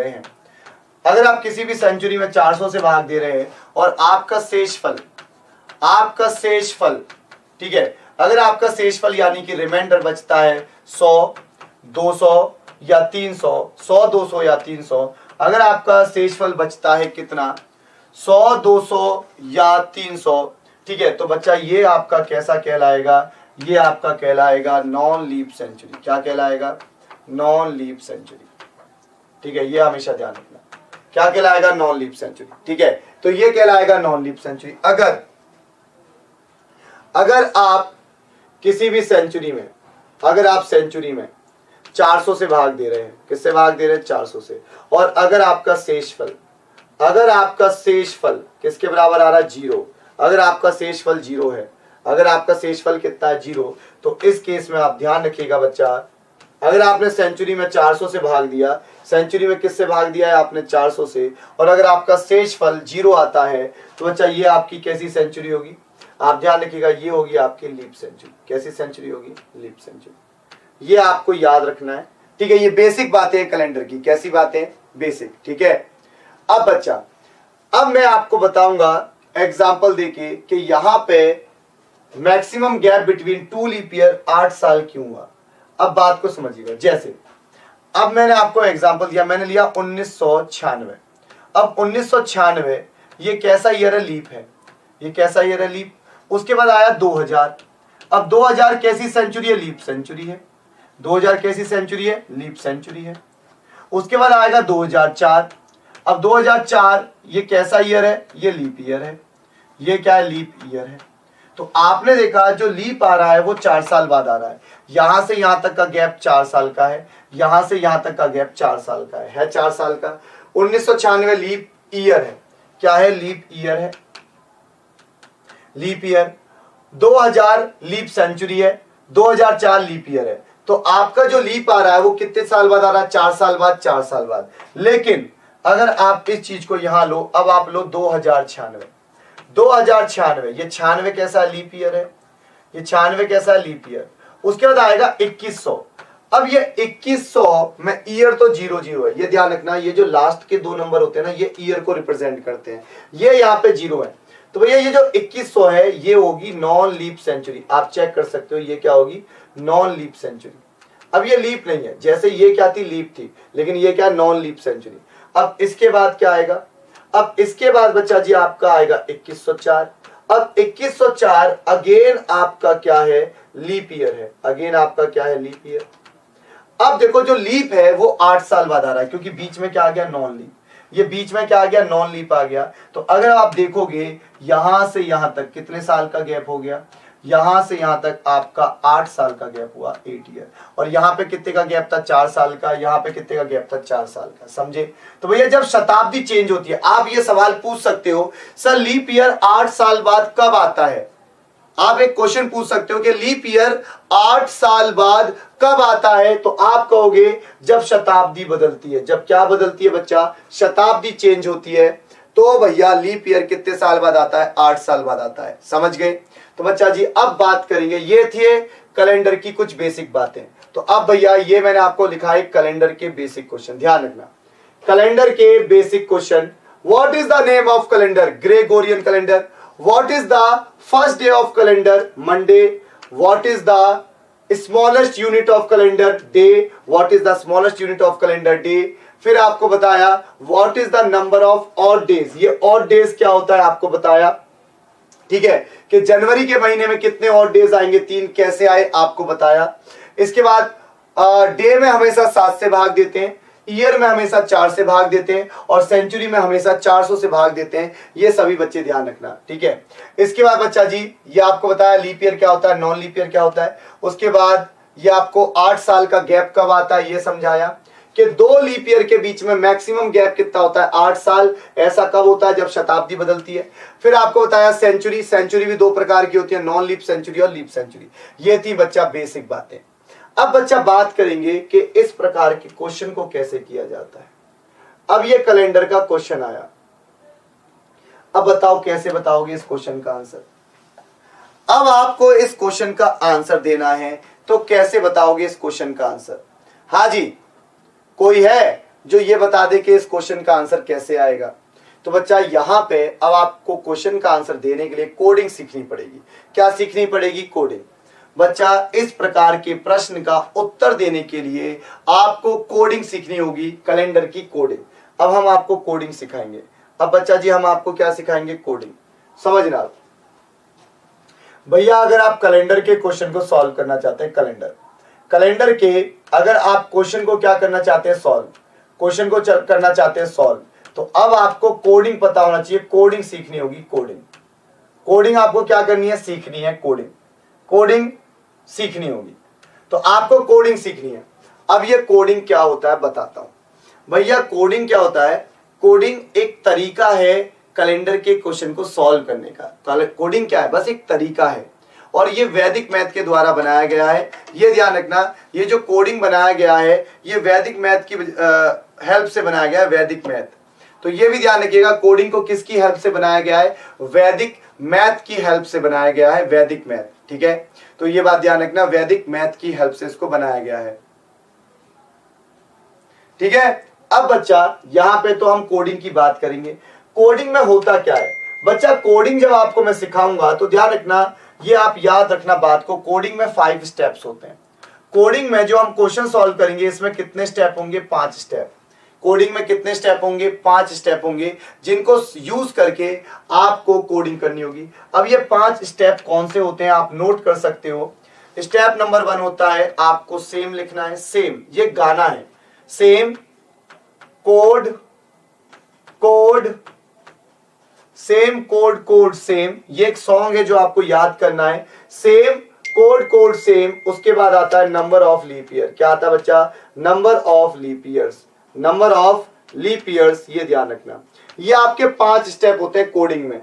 रहे हैं, और आपका शेषफल, ठीक है, अगर आपका शेषफल यानी कि रिमाइंडर बचता है 100, 200 या 300, 100, 200 या 300, अगर आपका शेषफल बचता है कितना, 100, 200 या 300, ठीक है, तो बच्चा ये आपका कैसा कहलाएगा, ये आपका कहलाएगा नॉन लीप सेंचुरी। क्या कहलाएगा, नॉन लीप सेंचुरी, ठीक है। ये हमेशा ध्यान रखना, क्या कहलाएगा, नॉन लीप सेंचुरी, ठीक है। तो ये कहलाएगा नॉन लीप सेंचुरी। अगर आप किसी भी सेंचुरी में, अगर आप सेंचुरी में 400 से भाग दे रहे हैं, किससे भाग दे रहे हैं, 400 से, और अगर आपका शेषफल किसके बराबर आ रहा है, 0, अगर आपका शेषफल 0 है, अगर आपका शेषफल कितना है, 0, तो इस केस में आप ध्यान रखिएगा बच्चा, अगर आपने सेंचुरी में 400 से भाग दिया, सेंचुरी में किससे भाग दिया है आपने, 400 से, और अगर आपका शेषफल 0 आता है, तो बच्चा ये आपकी कैसी सेंचुरी होगी, आप ध्यान रखिएगा, ये होगी आपकी लीप सेंचुरी। कैसी सेंचुरी होगी, लीप सेंचुरी। ये आपको याद रखना है, ठीक है। ये बेसिक बातें हैं कैलेंडर की। कैसी बातें, बेसिक, ठीक है। अब बच्चा, अब मैं आपको बताऊंगा एग्जांपल देके कि यहां पे maximum gap between 2 leap year 8 साल क्यों हुआ। अब बात को समझिएगा। जैसे अब मैंने आपको एग्जांपल दिया, मैंने लिया 1996। अब 1996 ये कैसा ईयर है, लीप है, ये कैसा ईयर है, लीप। उसके बाद आया 2000, अब 2000 कैसी सेंचुरी है? लीप सेंचुरी है। 2000 कैसी सेंचुरी है? लीप सेंचुरी है। उसके बाद आएगा 2004। अब 2004 ये कैसा ईयर है? ये लीप ईयर है। ये क्या है? लीप ईयर है। तो आपने देखा जो लीप आ रहा है वो 4 साल बाद आ रहा है। यहां से यहां तक का गैप 4 साल का है, यहां से यहां तक का गैप 4 साल का है 4 साल का। 1996 लीप ईयर है। क्या है? लीप ईयर है। Leap year. 2000 लीप सेंचुरी है, 2004 लीप ईयर है। तो आपका जो लीप आ रहा है वो कितने साल बाद आ रहा है? 4 साल बाद। 4 साल बाद। लेकिन अगर आप इस चीज को यहां लो, अब आप लो 2096। 2096 ये 96 कैसा लीप ईयर है? ये 96 कैसा लीप ईयर। उसके बाद आएगा 2100। अब ये 2100 में ईयर तो 00 है, ये ध्यान रखना। ये जो लास्ट के 2 नंबर होते हैं ना, ये ईयर को रिप्रेजेंट करते हैं। ये यहाँ पे 0 है, तो भैया ये जो 2100 है ये होगी नॉन लीप सेंचुरी। आप चेक कर सकते हो ये क्या होगी? Non leap century. अब ये लीप नहीं है, जैसे ये क्या थी? लीप थी, लेकिन ये क्या? Non leap century. अब इसके बाद क्या आएगा? अब इसके बाद बच्चा जी आपका आएगा 2104। अब 2104 अगेन आपका क्या है? लीप ईयर है। अगेन आपका क्या है? Leap year. अब देखो जो लीप है वो 8 साल बाद आ रहा है, क्योंकि बीच में क्या आ गया? Non leap. ये बीच में क्या आ गया? नॉन लीप आ गया। तो अगर आप देखोगे यहां से यहां तक कितने साल का गैप हो गया? यहां से यहां तक आपका 8 साल का गैप हुआ, 8 ईयर। और यहां पे कितने का गैप था? 4 साल का। यहां पे कितने का गैप था? 4 साल का। समझे? तो भैया जब शताब्दी चेंज होती है, आप ये सवाल पूछ सकते हो सर लीप ईयर 8 साल बाद कब आता है? आप एक क्वेश्चन पूछ सकते हो कि लीप ईयर 8 साल बाद कब आता है? तो आप कहोगे जब शताब्दी बदलती है। जब क्या बदलती है बच्चा? शताब्दी चेंज होती है। तो भैया लीप ईयर कितने साल बाद आता है? 8 साल बाद आता है। समझ गए? तो बच्चा जी अब बात करेंगे, ये थी कैलेंडर की कुछ बेसिक बातें। तो अब भैया ये मैंने आपको लिखा है कैलेंडर के बेसिक क्वेश्चन, ध्यान रखना। कैलेंडर के basic question. What is the name of calendar? Gregorian calendar. What is the first day of calendar? Monday. What is the smallest unit of calendar? Day. What is the smallest unit of calendar? Day. फिर आपको बताया what is the number of odd days? ये odd days क्या होता है आपको बताया, ठीक है, कि जनवरी के महीने में कितने odd days आएंगे? 3। कैसे आए आपको बताया। इसके बाद डे में हमेशा 7 से भाग देते हैं, ईयर में हमेशा 4 से भाग देते हैं, और सेंचुरी में हमेशा 400 से भाग देते हैं। ये सभी बच्चे ध्यान रखना, ठीक है। इसके बाद बच्चा जी ये आपको बताया लीप ईयर क्या होता है, नॉन लीप ईयर क्या होता है। उसके बाद ये आपको 8 साल का गैप कब आता है ये समझाया, कि 2 लीप ईयर के बीच में मैक्सिमम गैप कितना होता है? 8 साल। ऐसा कब होता है? जब शताब्दी बदलती है। फिर आपको बताया सेंचुरी। सेंचुरी भी 2 प्रकार की होती है, नॉन लीप सेंचुरी और लीप सेंचुरी। ये थी बच्चा बेसिक बातें। अब बच्चा बात करेंगे कि इस प्रकार के क्वेश्चन को कैसे किया जाता है। अब ये कैलेंडर का क्वेश्चन आया, अब बताओ कैसे बताओगे इस क्वेश्चन का आंसर। अब आपको इस क्वेश्चन का आंसर देना है, तो कैसे बताओगे इस क्वेश्चन का आंसर? हाँ जी, कोई है जो ये बता दे कि इस क्वेश्चन का आंसर कैसे आएगा? तो बच्चा यहां पे अब आपको क्वेश्चन का आंसर देने के लिए कोडिंग सीखनी पड़ेगी। क्या सीखनी पड़ेगी? कोडिंग। बच्चा इस प्रकार के प्रश्न का उत्तर देने के लिए आपको कोडिंग सीखनी होगी, कैलेंडर की कोडिंग। अब हम आपको कोडिंग सिखाएंगे। अब बच्चा जी हम आपको क्या सिखाएंगे? कोडिंग। समझना भैया, अगर आप कैलेंडर के क्वेश्चन को सॉल्व करना चाहते हैं, कैलेंडर के अगर आप क्वेश्चन को क्या करना चाहते हैं? सॉल्व। क्वेश्चन को करना चाहते हैं सॉल्व, तो अब आपको कोडिंग पता होना चाहिए, कोडिंग सीखनी होगी। कोडिंग आपको क्या करनी है? सीखनी है कोडिंग सीखनी होगी। तो आपको कोडिंग सीखनी है। अब ये कोडिंग क्या होता है बताता हूं। भैया कोडिंग क्या होता है? कोडिंग एक तरीका है कैलेंडर के क्वेश्चन को सॉल्व करने का। कोडिंग क्या है? बस एक तरीका है, और ये वैदिक मैथ के द्वारा बनाया गया है। ये ध्यान रखना, ये जो कोडिंग बनाया गया है ये वैदिक मैथ की हेल्प से बनाया गया है, वैदिक मैथ। तो ये भी ध्यान रखिएगा, कोडिंग को किसकी हेल्प से बनाया गया है? वैदिक मैथ की हेल्प से बनाया गया है, वैदिक मैथ, ठीक है। तो ये बात ध्यान रखना, वैदिक मैथ की हेल्प से इसको बनाया गया है, ठीक है। अब बच्चा यहां पे तो हम कोडिंग की बात करेंगे। कोडिंग में होता क्या है बच्चा? कोडिंग जब आपको मैं सिखाऊंगा तो ध्यान रखना, ये आप याद रखना बात को, कोडिंग में 5 स्टेप्स होते हैं। कोडिंग में जो हम क्वेश्चन सॉल्व करेंगे इसमें कितने स्टेप होंगे? 5 स्टेप। कोडिंग में कितने स्टेप होंगे? 5 स्टेप होंगे, जिनको यूज करके आपको कोडिंग करनी होगी। अब ये 5 स्टेप कौन से होते हैं आप नोट कर सकते हो। स्टेप नंबर 1 होता है आपको सेम लिखना है। सेम ये गाना है, same code code same code code same, ये एक सॉन्ग है जो आपको याद करना है। सेम कोड कोड सेम, उसके बाद आता है नंबर ऑफ लीप ईयर। क्या आता है बच्चा? Number of leap years, number of leap years, ये ध्यान रखना। ये आपके 5 स्टेप होते हैं कोडिंग में।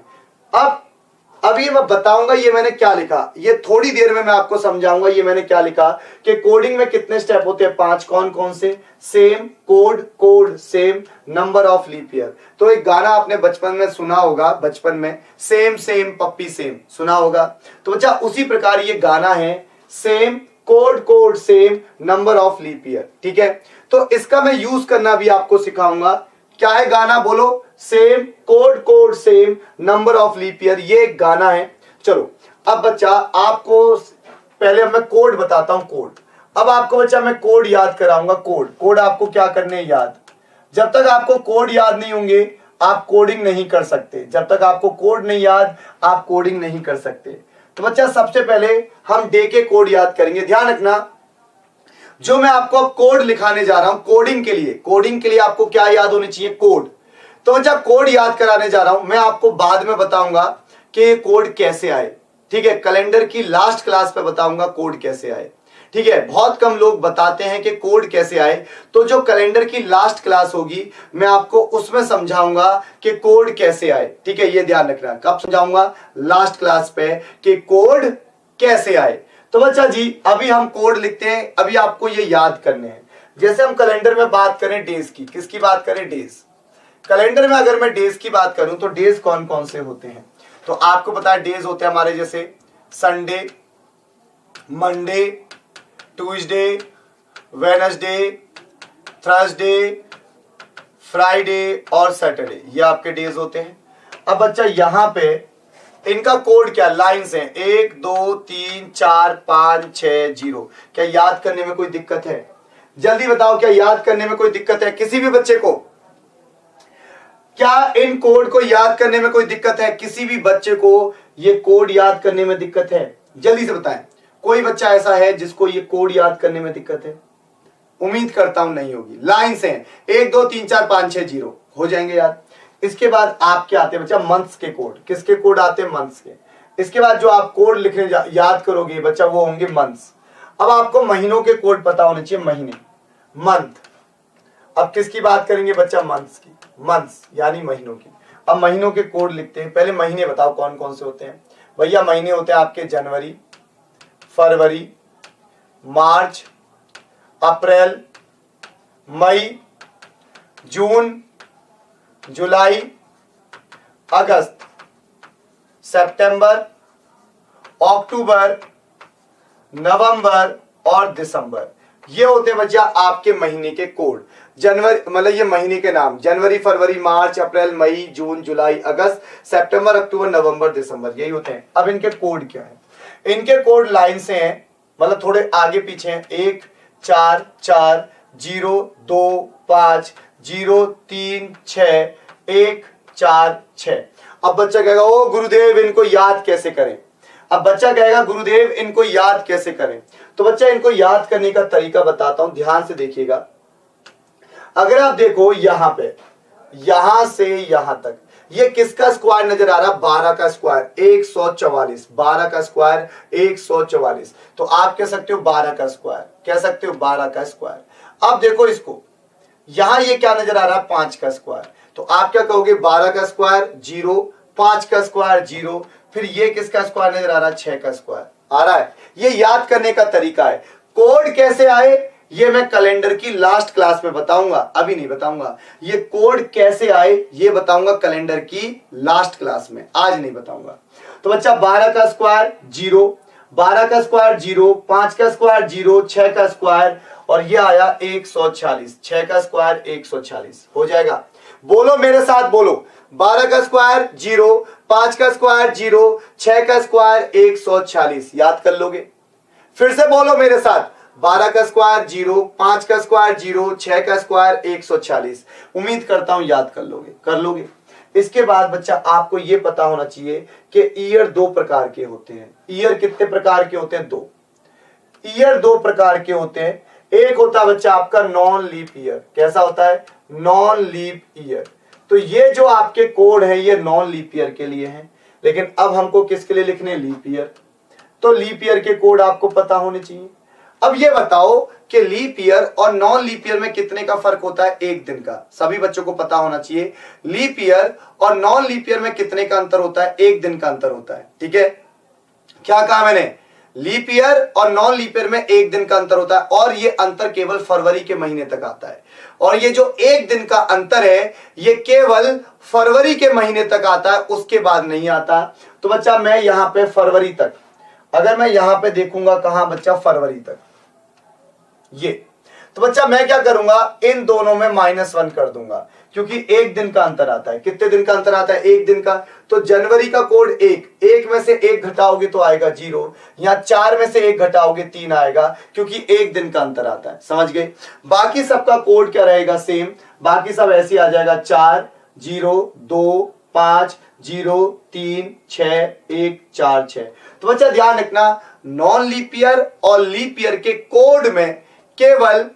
अब ये मैं बताऊंगा ये मैंने क्या लिखा, ये थोड़ी देर में मैं आपको समझाऊंगा ये मैंने क्या लिखा कि कोडिंग में कितने स्टेप होते हैं 5, कौन कौन से? Same code code same, number of leap year. तो एक गाना आपने बचपन में सुना होगा, बचपन में सेम सेम पप्पी सेम सुना होगा। तो बच्चा उसी प्रकार ये गाना है, same code code same, number of leap year. ठीक है, तो इसका मैं यूज करना भी आपको सिखाऊंगा। क्या है गाना? बोलो। Same code code same, number of leap year, ये एक गाना है। चलो अब बच्चा आपको पहले अब मैं कोड बताता हूं, कोड। अब आपको बच्चा मैं कोड याद कराऊंगा। कोड आपको क्या करने हैं? याद। जब तक आपको कोड याद नहीं होंगे आप कोडिंग नहीं कर सकते। जब तक आपको कोड नहीं याद आप कोडिंग नहीं कर सकते। तो बच्चा सबसे पहले हम डे के कोड याद करेंगे। ध्यान रखना, जो मैं आपको अब कोड लिखाने जा रहा हूं कोडिंग के लिए आपको क्या याद होनी चाहिए? कोड। तो बच्चा कोड याद कराने जा रहा हूं, मैं आपको बाद में बताऊंगा कि ये कोड कैसे आए। ठीक है, कैलेंडर की लास्ट क्लास पे बताऊंगा कोड कैसे आए। ठीक है, बहुत कम लोग बताते हैं कि कोड कैसे आए, तो जो कैलेंडर की लास्ट क्लास होगी मैं आपको उसमें समझाऊंगा कि कोड कैसे आए। ठीक है, ये ध्यान रखना। कब समझाऊंगा? लास्ट क्लास पे कि कोड कैसे आए। तो बच्चा जी अभी हम कोड लिखते हैं, अभी आपको ये याद करने हैं। जैसे हम कैलेंडर में बात करें डेज की, किसकी बात करें? डेज। कैलेंडर में अगर मैं डेज की बात करूं तो डेज कौन कौन से होते हैं? तो आपको पता है डेज होते हैं हमारे जैसे Sunday, Monday, Tuesday, Wednesday, Thursday, Friday और सैटरडे, ये आपके डेज होते हैं। अब बच्चा यहां पे इनका कोड क्या? लाइन्स हैं 1 2 3 4 5 6 0। क्या याद करने में कोई दिक्कत है? जल्दी बताओ, क्या याद करने में कोई दिक्कत है किसी भी बच्चे को? क्या इन कोड को याद करने में कोई दिक्कत है? किसी भी बच्चे को ये कोड याद करने में दिक्कत है? जल्दी से बताएं, कोई बच्चा ऐसा है जिसको ये कोड याद करने में दिक्कत है? उम्मीद करता हूं नहीं होगी। लाइन्स हैं 1 2 3 4 5 6 0, हो जाएंगे याद। इसके बाद आपके आते हैं बच्चा मंथ्स के कोड। किसके कोड आते हैं? मंथ्स के। इसके बाद जो आप कोड लिखने याद करोगे बच्चा वो होंगे मंथ्स। अब आपको महीनों के कोड पता होने चाहिए, महीने, मंथ। अब किसकी बात करेंगे बच्चा? मंथ्स की, मंथ्स यानी महीनों की। अब महीनों के कोड लिखते हैं। पहले महीने बताओ कौन कौन से होते हैं? भैया महीने होते हैं आपके जनवरी, फरवरी, मार्च, अप्रैल, मई, जून, जुलाई, अगस्त, सितंबर, अक्टूबर, नवंबर और दिसंबर, ये होते हैं बच्चा आपके महीने के कोड। जनवरी मतलब ये महीने के नाम, जनवरी, फरवरी, मार्च, अप्रैल, मई, जून, जुलाई, अगस्त, सितंबर, अक्टूबर, नवंबर, दिसंबर, यही होते हैं। अब इनके कोड क्या है? इनके कोड लाइन से हैं, मतलब थोड़े आगे पीछे हैं। 1 4 4 0 2 5 0 3 6 1 4 6। अब बच्चा कहेगा ओ गुरुदेव इनको याद कैसे करें? अब बच्चा कहेगा गुरुदेव इनको याद कैसे करें? तो बच्चा इनको याद करने का तरीका बताता हूं, ध्यान से देखिएगा। अगर आप देखो यहां पे, यहां से यहां तक ये किसका स्क्वायर नजर आ रहा? 12 का स्क्वायर 144, 12 का स्क्वायर 144। तो आप कह सकते हो 12 का स्क्वायर, कह सकते हो 12 का स्क्वायर। अब देखो इसको, यहां ये क्या नजर आ रहा? 5 का स्क्वायर। तो आप क्या कहोगे? 12 का स्क्वायर 0, 5 का स्क्वायर 0, फिर ये किसका स्क्वायर नजर आ रहा? 6 का स्क्वायर आ रहा है। ये याद करने का तरीका है। कोड कैसे आए ये मैं कैलेंडर की लास्ट क्लास में बताऊंगा, अभी नहीं बताऊंगा। ये कोड कैसे आए ये बताऊंगा कैलेंडर की लास्ट क्लास में, आज नहीं बताऊंगा। तो बच्चा 12 का स्क्वायर 0, 12 का स्क्वायर 0, 5 का स्क्वायर 0, 6 का स्क्वायर और ये आया 146, 6 का स्क्वायर 146 हो जाएगा। बोलो मेरे साथ, बोलो 12 का स्क्वायर 0, 5 का स्क्वायर 0, 6 का स्क्वायर 146, याद कर लोगे? फिर से बोलो मेरे साथ, 12 का स्क्वायर 0, 5 का स्क्वायर 0, 6 का स्क्वायर 146। उम्मीद करता हूं याद कर लोगे। इसके बाद बच्चा आपको यह पता होना चाहिए कि ईयर दो प्रकार के होते हैं। ईयर कितने प्रकार के होते हैं? दो। ईयर दो प्रकार के होते हैं। एक होता है बच्चा आपका नॉन लीप ईयर। कैसा होता है? Non leap year. तो ये जो आपके कोड है ये नॉन लीप ईयर के लिए है, लेकिन अब हमको किसके लिए लिखने? Leap year. तो लीप ईयर के कोड आपको पता होने चाहिए। अब ये बताओ कि लीप ईयर और नॉन लीप ईयर में कितने का फर्क होता है? एक दिन का। सभी बच्चों को पता होना चाहिए लीप ईयर और नॉन लीप ईयर में कितने का अंतर होता है? एक दिन का अंतर होता है। ठीक है, क्या कहा मैंने? लीप ईयर और नॉन लीप ईयर में एक दिन का अंतर होता है, और ये अंतर केवल फरवरी के महीने तक आता है। और ये जो एक दिन का अंतर है ये केवल फरवरी के महीने तक आता है, उसके बाद नहीं आता। तो बच्चा मैं यहां पे फरवरी तक, अगर मैं यहां पे देखूंगा, कहां बच्चा? फरवरी तक ये, तो बच्चा मैं क्या करूंगा? इन दोनों में -1 कर दूंगा, क्योंकि एक दिन का अंतर आता है। कितने दिन का अंतर आता है? एक दिन का। तो जनवरी का कोड 1 में से 1 घटाओगे तो आएगा 0, या 4 में से 1 घटाओगे 3 आएगा, क्योंकि एक दिन का अंतर आता है। समझ गए? बाकी सबका कोड क्या रहेगा? सेम। बाकी सब ऐसे आ जाएगा 4 0 2 5 0 3 6 1 4 6। तो बच्चा ध्यान रखना, नॉन लीप ईयर और लीप ईयर के कोड में केवल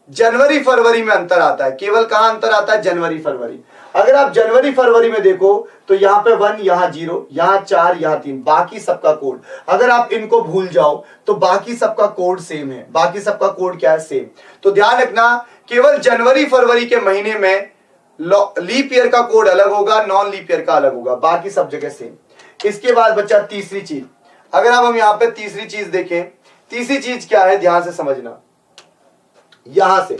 जनवरी फरवरी में अंतर आता है। केवल कहां अंतर आता है? जनवरी फरवरी। अगर आप जनवरी फरवरी में देखो तो यहां पे 1, यहां 0, यहां 4, यहां 3, बाकी सबका कोड, अगर आप इनको भूल जाओ तो बाकी सबका कोड सेम है। बाकी सबका कोड क्या है? सेम। तो ध्यान रखना, केवल जनवरी फरवरी के महीने में लीप ईयर का कोड अलग होगा, नॉन लीप ईयर का अलग होगा, बाकी सब जगह सेम। इसके बाद बच्चा तीसरी चीज, अगर अब हम यहां पे तीसरी चीज देखें, तीसरी चीज क्या है? ध्यान से समझना यहां से,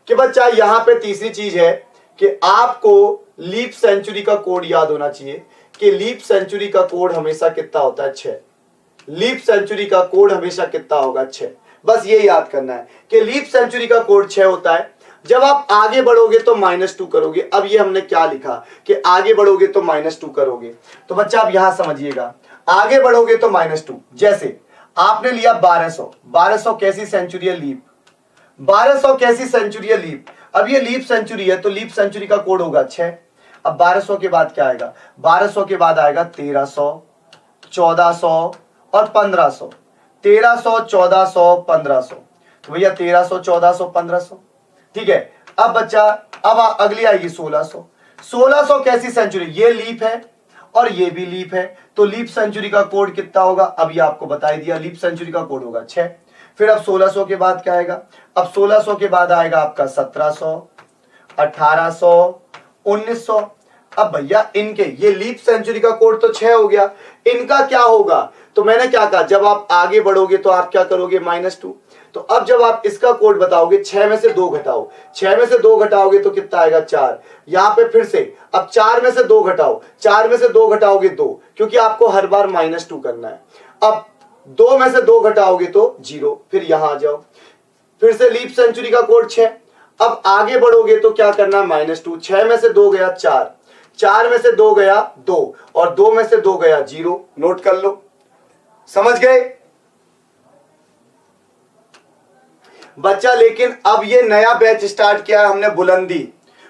कि बच्चा यहां पे तीसरी चीज है कि आपको लीप सेंचुरी का कोड याद होना चाहिए, कि लीप सेंचुरी का कोड हमेशा कितना होता है? 6। लीप सेंचुरी का कोड हमेशा कितना होगा? 6। बस ये याद करना है कि लीप सेंचुरी का कोड 6 होता है। जब आप आगे बढ़ोगे तो -2 करोगे। अब ये हमने क्या लिखा कि आगे बढ़ोगे तो -2 करोगे। तो बच्चा आप यहां समझिएगा, आगे बढ़ोगे तो -2। जैसे आपने लिया 1200 कैसी सेंचुरी है? लीप। 1200 कैसी सेंचुरी है? लीप। अब ये लीप सेंचुरी है तो लीप सेंचुरी का कोड होगा 6। अब 1200 के बाद क्या आएगा? 1200 के बाद आएगा 1300, 1400 और 1500। 1300, 1400, 1500। तो भैया 1300, 1400, 1500। ठीक है। अब बच्चा, अब अगली आएगी 1600। 1600 कैसी सेंचुरी? ये लीप है और ये भी लीप है, तो लीप सेंचुरी का कोड कितना होगा? अब ये आपको बता दिया, लीप सेंचुरी का कोड होगा 6। फिर अब 1600 के बाद क्या आएगा? अब 1600 के बाद आएगा आपका 1700, 1800, 1900। अब भैया इनके, ये लीप सेंचुरी का कोड तो 6 हो गया, इनका क्या होगा? तो मैंने क्या कहा, जब आप आगे बढ़ोगे तो आप क्या करोगे? -2। तो अब जब आप इसका कोड बताओगे, 6 में से 2 घटाओ, 6 में से 2 घटाओगे तो कितना आएगा? 4। यहां पे फिर से अब 4 में से 2 घटाओ, 4 में से 2 घटाओगे 2, क्योंकि आपको हर बार -2 करना है। अब 2 में से 2 घटाओगे तो 0, फिर यहां आ जाओ, फिर से लीप सेंचुरी का कोड 6। अब आगे बढ़ोगे तो क्या करना? -2। 6 में से 2 गया 4, 4 में से 2 गया 2, और 2 में से 2 गया 0। नोट कर लो, समझ गए बच्चा? लेकिन अब ये नया बैच स्टार्ट किया है हमने,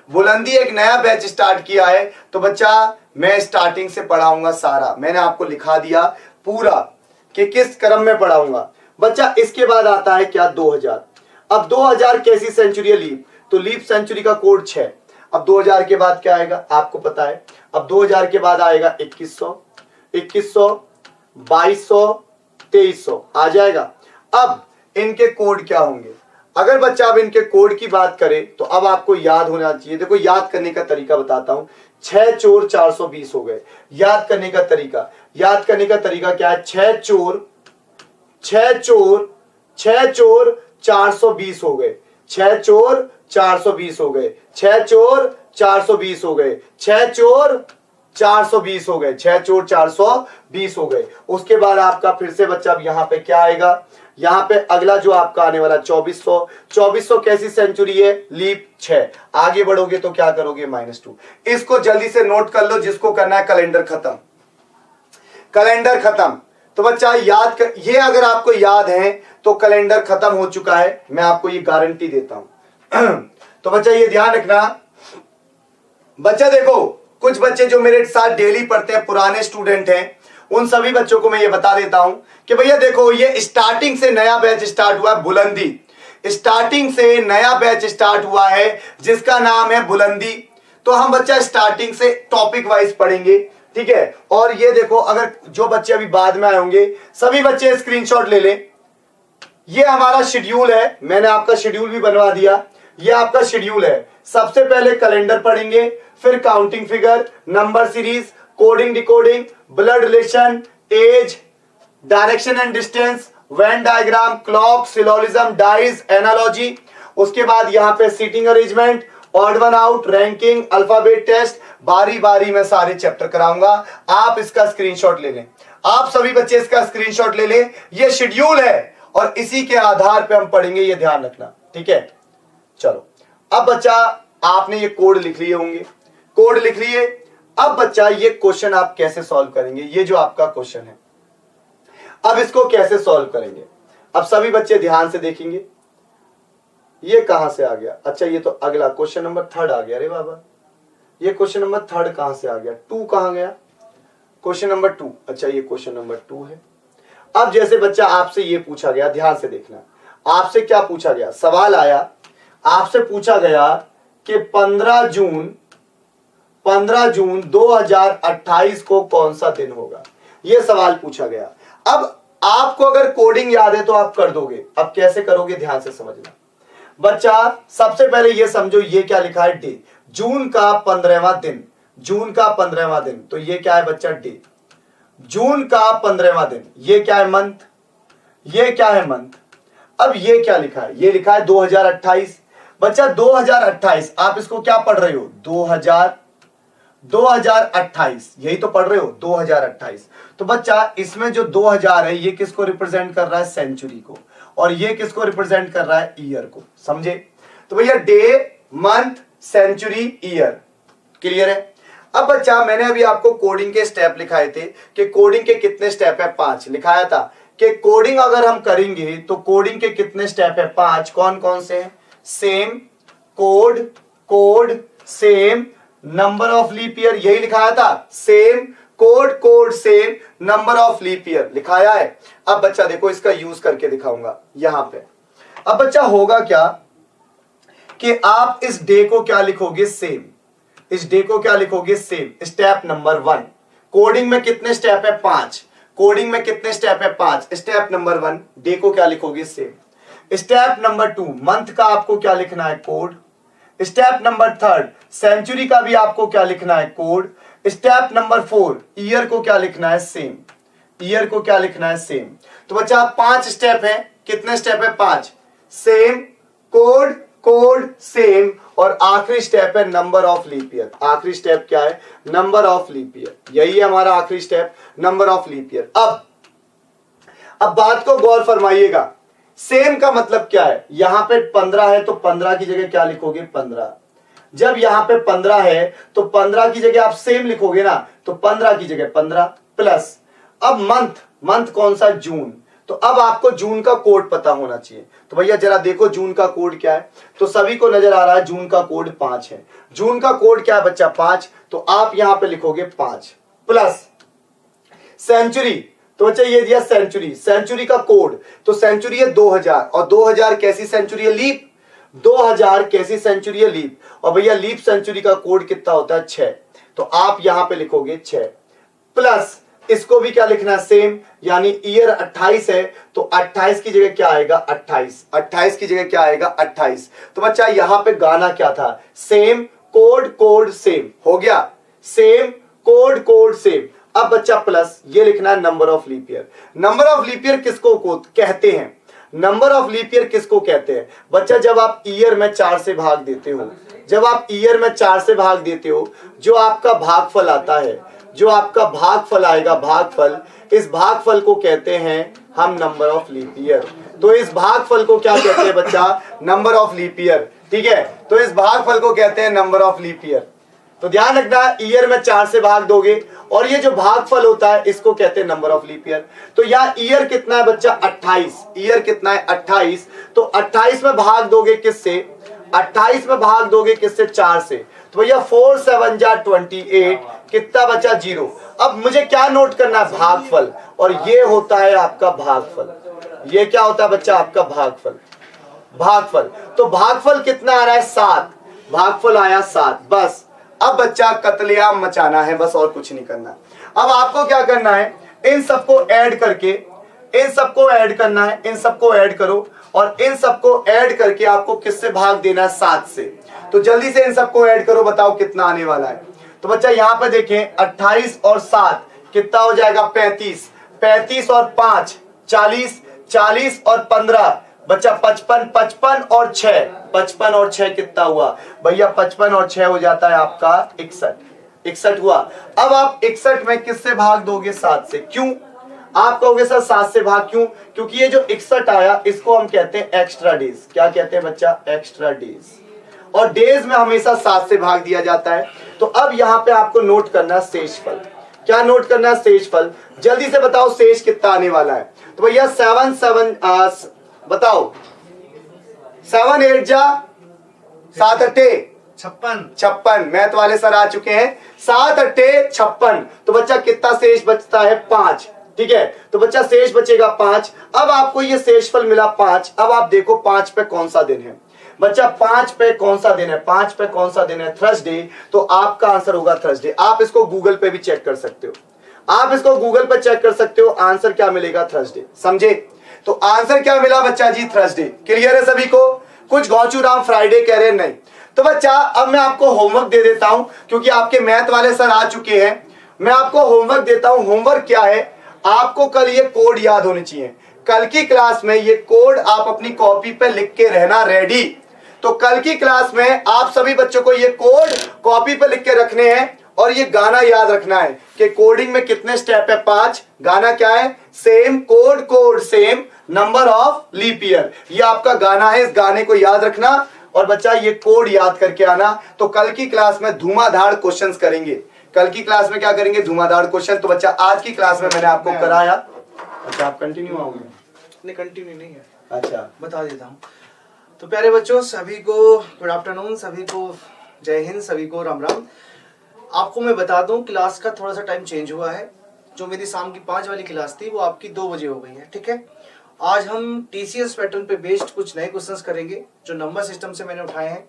बुलंदी एक नया बैच स्टार्ट किया है। तो बच्चा मैं स्टार्टिंग से पढ़ाऊंगा सारा, मैंने आपको लिखा दिया पूरा कि किस क्रम में पढ़ाऊंगा। बच्चा इसके बाद आता है क्या? 2000। अब 2000 कैसी सेंचुरी है? लीप। तो लीप सेंचुरी का कोड 6। अब 2000 के बाद क्या आएगा? आपको पता है। अब 2000 के बाद आएगा 2100, 2200, 2300 आ जाएगा। अब इनके कोड क्या होंगे? अगर बच्चा अब इनके कोड की बात करें तो अब आपको याद होना चाहिए। देखो याद करने का तरीका बताता हूं। 6 चोर 420 हो गए। याद करने का तरीका क्या है? 6 चोर 420 हो गए। 6 चोर 420 हो गए। 6 चोर 420 हो गए। 6 चोर 420 हो गए। 6 चोर 420 हो गए। उसके बाद आपका फिर से बच्चा अब यहां पे क्या आएगा? यहां पे अगला जो आपका आने वाला 2400। 2400 कैसी सेंचुरी है? लीप 6। आगे बढ़ोगे तो क्या करोगे? -2। इसको जल्दी से नोट कर लो, जिसको करना है कैलेंडर खत्म। तो बच्चा याद कर, ये अगर आपको याद है तो कैलेंडर खत्म हो चुका है, मैं आपको ये गारंटी देता हूं। तो बच्चा ये ध्यान रखना। बच्चा देखो, कुछ बच्चे जो मेरे साथ डेली पढ़ते हैं, पुराने स्टूडेंट हैं, उन सभी बच्चों को मैं ये बता देता हूं कि भैया देखो, ये स्टार्टिंग से नया बैच स्टार्ट हुआ है, बुलंदी। स्टार्टिंग से नया बैच स्टार्ट हुआ है जिसका नाम है बुलंदी। तो हम बच्चा स्टार्टिंग से टॉपिक वाइज पढ़ेंगे, ठीक है। और ये देखो, अगर जो बच्चे अभी बाद में आए होंगे, सभी बच्चे स्क्रीनशॉट ले लें। ये हमारा शेड्यूल है, मैंने आपका शेड्यूल भी बनवा दिया। ये आपका शेड्यूल है। सबसे पहले कैलेंडर पढ़ेंगे, फिर counting figure, number series, coding decoding, blood relation, age, direction and distance, Venn diagram, clock, syllogism, dice, analogy. उसके बाद यहां पे seating arrangement, odd one out, ranking, alphabet test. बारी बारी में सारे चैप्टर कराऊंगा, आप इसका स्क्रीनशॉट ले लें। आप सभी बच्चे इसका स्क्रीनशॉट ले लें। ये शेड्यूल है और इसी के आधार पे हम पढ़ेंगे, ये ध्यान रखना, ठीक है। चलो, अब बच्चा आपने ये कोड लिख लिए होंगे, कोड लिख लिए। अब बच्चा ये क्वेश्चन आप कैसे सॉल्व करेंगे, ये जो आपका क्वेश्चन है, अब इसको कैसे सॉल्व करेंगे। अब सभी बच्चे ध्यान से देखेंगे। ये कहां से आ गया? अच्छा, ये तो अगला क्वेश्चन नंबर 3 आ गया। अरे बाबा, ये क्वेश्चन नंबर 3 कहां से आ गया? 2 कहां गया? Question number 2। अच्छा, ये क्वेश्चन नंबर 2 है। अब जैसे बच्चा आपसे ये पूछा गया, ध्यान से देखना, आपसे क्या पूछा गया? सवाल आया, आपसे पूछा गया कि 15 जून 2028 को कौन सा दिन होगा। यह सवाल पूछा गया। अब आपको अगर कोडिंग याद है तो आप कर दोगे। अब कैसे करोगे, ध्यान से समझना। बच्चा सबसे पहले यह समझो, ये क्या लिखा है? डे। जून का 15वां दिन, जून का 15वां दिन, तो ये क्या है बच्चा? डे। जून का 15वां दिन, ये क्या है? मंथ। ये क्या है? मंथ। अब ये क्या लिखा है? ये लिखा है 2028। बच्चा 2028, आप इसको क्या पढ़ रहे हो? 2028, यही तो पढ़ रहे हो, 2028। तो बच्चा इसमें जो 2000 है, ये किसको रिप्रेजेंट कर रहा है? सेंचुरी को। और ये किसको रिप्रेजेंट कर रहा है? ईयर को। समझे? तो भैया day, month, century, year. Clear है? अब बच्चा मैंने अभी आपको कोडिंग के स्टेप लिखाए थे कि कोडिंग के कितने स्टेप है? 5 लिखाया था कि कोडिंग अगर हम करेंगे तो कोडिंग के कितने स्टेप है? 5। कौन कौन से हैं? Same, code, code, same, number of leap year, यही लिखाया था। Same, code, code, same, number of leap year लिखाया है। अब बच्चा देखो, इसका यूज करके दिखाऊंगा यहां पे। अब बच्चा होगा क्या कि आप इस डे को क्या लिखोगे? सेम। इस डे को क्या लिखोगे? सेम। Step number 1। कोडिंग में कितने स्टेप है? 5। कोडिंग में कितने स्टेप है? 5। स्टेप नंबर 1, डे को क्या लिखोगे? सेम। स्टेप नंबर 2, मंथ का आपको क्या लिखना है? कोड। स्टेप नंबर 3, सेंचुरी का भी आपको क्या लिखना है? कोड। स्टेप नंबर 4, ईयर को क्या लिखना है? सेम। ईयर को क्या लिखना है? सेम। तो बच्चा 5 स्टेप है। कितने स्टेप है? 5। सेम, कोड, कोड, सेम, और आखिरी स्टेप है नंबर ऑफ लीप ईयर। आखिरी स्टेप क्या है? Number of leap year. यही है हमारा आखिरी step, number of leap year. अब बात को गौर फरमाइएगा। सेम का मतलब क्या है? यहां पे 15 है तो 15 की जगह क्या लिखोगे? 15। जब यहां पे 15 है तो 15 की जगह आप सेम लिखोगे ना, तो 15 की जगह 15 प्लस। अब मंथ, मंथ कौन सा? जून। तो अब आपको जून का कोड पता होना चाहिए। तो भैया जरा देखो जून का कोड क्या है। तो सभी को नजर आ रहा है जून का कोड 5 है। जून का कोड क्या है बच्चा? 5। तो आप यहां पे लिखोगे 5 प्लस सेंचुरी। तो बच्चा ये दिया सेंचुरी, सेंचुरी का कोड, तो सेंचुरी है 2000, और 2000 कैसी सेंचुरी है? लीप। 2000 कैसी सेंचुरी है? लीप। और भैया लीप सेंचुरी का कोड कितना होता है? 6। तो आप यहां पे लिखोगे 6 प्लस इसको भी क्या लिखना है? सेम, यानी ईयर 28 है तो 28 की जगह क्या आएगा? 28। 28 की जगह क्या आएगा? 28। तो बच्चा यहां पे गाना क्या था? Same, code, code, same. हो गया, सेम, कोड, कोड, सेम। अब बच्चा प्लस ये लिखना है number of leap year. Number of leap year किसको कहते हैं? नंबर ऑफ लीप ईयर किसको कहते हैं? बच्चा जब आप ईयर में 4 से भाग देते हो, जब आप ईयर में 4 से भाग देते हो, जो आपका भागफल आता है, जो आपका भागफल आएगा, भागफल, इस भागफल को कहते हैं हम नंबर ऑफ लीप ईयर। तो इस भागफल को क्या कहते हैं बच्चा? Number of leap year. ठीक है, तो इस भागफल को कहते हैं नंबर ऑफ लीप ईयर। तो ध्यान रखना, ईयर में 4 से भाग दोगे और ये जो भागफल होता है इसको कहते हैं नंबर ऑफ लीप ईयर। तो यहाँ ईयर कितना है बच्चा 28, ईयर कितना है 28, तो 28 में भाग दोगे किससे, 28 में भाग दोगे किससे 4 से, तो भैया 4 7 जा 28, कितना बचा 0। अब मुझे क्या नोट करना है, भागफल, और ये होता है आपका भागफल। ये क्या होता है बच्चा आपका भागफल, भागफल। तो भागफल कितना आ रहा है 7, भागफल आया 7, बस। अब बच्चा कत्लेआम मचाना है, बस और कुछ नहीं करना। अब आपको क्या करना है, इन सबको ऐड करके, इन सबको ऐड करना है, इन सबको ऐड करो और इन सबको ऐड करके आपको किससे भाग देना है 7 से। तो जल्दी से इन सबको ऐड करो, बताओ कितना आने वाला है। तो बच्चा यहां पर देखें 28 और 7 कितना हो जाएगा 35, 35 और 5 40, 40 और 15 बच्चा 55, 55 और 6, 55 और 6 कितना हुआ भैया 55 और 6 हो जाता है आपका 61, 61 हुआ। अब आप 61 में किससे भाग दोगे 7 से, क्यों आप कहोगे सर 7 से भाग क्यों, क्योंकि ये जो 61 आया इसको हम कहते हैं एक्स्ट्रा डेज। क्या कहते हैं बच्चा, एक्स्ट्रा डेज, और डेज में हमेशा 7 से भाग दिया जाता है। तो अब यहां पे आपको नोट करना है शेषफल। क्या नोट करना है, शेषफल। जल्दी से बताओ शेष कितना आने वाला है। तो भैया 7 7 बताओ 7 8 जा 7 8 56, मैथ वाले सर आ चुके हैं। 7 8 56, तो बच्चा कितना शेष बचता है 5, ठीक है। तो बच्चा शेष बचेगा 5। अब आपको ये शेषफल मिला 5। अब आप देखो 5 पे कौन सा दिन है बच्चा, 5 पे कौन सा दिन है, 5 पे कौन सा दिन है, थर्सडे। तो आपका आंसर होगा थर्सडे। आप इसको गूगल पे भी चेक कर सकते हो, आप इसको गूगल पे चेक कर सकते हो, आंसर क्या मिलेगा थर्सडे, समझे। तो आंसर क्या मिला बच्चा जी, थर्सडे। क्लियर है सभी को। कुछ गौचू राम फ्राइडे कह रहे हैं, नहीं। तो बच्चा अब मैं आपको होमवर्क दे देता हूं, क्योंकि आपके मैथ वाले सर आ चुके हैं। मैं आपको होमवर्क देता हूं। होमवर्क क्या है, आपको कल ये कोड याद होने चाहिए। कल की क्लास में ये कोड आप अपनी कॉपी पे लिख के रहना रेडी। तो कल की क्लास में आप सभी बच्चों को ये कोड कॉपी पे लिख के रखने हैं और ये गाना याद रखना है कि कोडिंग में कितने स्टेप है, 5। गाना क्या है, same code code same number of leap year. ये आपका गाना है, इस गाने को याद रखना और बच्चा ये कोड याद करके आना। तो कल की क्लास में धुआंधार क्वेश्चंस करेंगे। कल की क्लास में क्या करेंगे, धुआंधार क्वेश्चन। तो बच्चा आज की क्लास में मैंने आपको कराया। अच्छा आप कंटिन्यू आओगे? नहीं कंटिन्यू नहीं है, अच्छा बता देता हूँ। तो प्यारे बच्चों सभी को गुड आफ्टरनून, सभी को जय हिंद, सभी को राम राम। आपको मैं बता दूं क्लास का थोड़ा सा टाइम चेंज हुआ है। जो मेरी शाम की 5 वाली क्लास थी वो आपकी 2 बजे हो गई है, ठीक है। आज हम टीसीएस पैटर्न पे बेस्ड कुछ नए क्वेश्चंस करेंगे जो नंबर सिस्टम से मैंने उठाए हैं।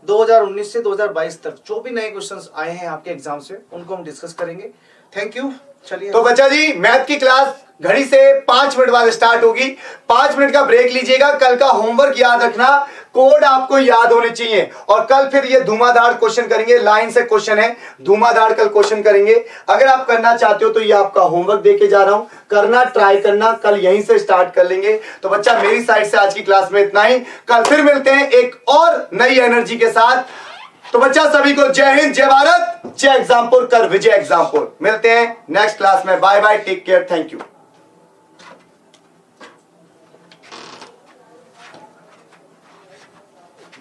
2019 से 2022 तक जो भी नए क्वेश्चंस आए हैं आपके एग्जाम से उनको हम डिस्कस करेंगे। Thank you. चलिए तो बच्चा जी मैथ की क्लास घड़ी से 5 मिनट बाद स्टार्ट होगी। 5 मिनट का ब्रेक लीजिएगा। कल का होमवर्क याद रखना, कोड आपको याद होने चाहिए और कल फिर ये धुआंधार क्वेश्चन करेंगे। लाइन से क्वेश्चन है, धुआंधार कल क्वेश्चन करेंगे। अगर आप करना चाहते हो तो ये आपका होमवर्क देके जा रहा हूं, करना ट्राई करना। कल यहीं से स्टार्ट कर लेंगे। तो बच्चा मेरी साइड से आज की क्लास में इतना ही। कल फिर मिलते हैं एक और नई एनर्जी के साथ। तो बच्चा सभी को जय हिंद, जय भारत, जय एग्जामपुर, कर विजय एग्जामपुर। मिलते हैं नेक्स्ट क्लास में। Bye bye, take care, thank you.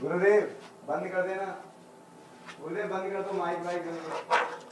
गुरुदेव बंद कर देना, गुरुदेव बंद कर दो माइक वाइक।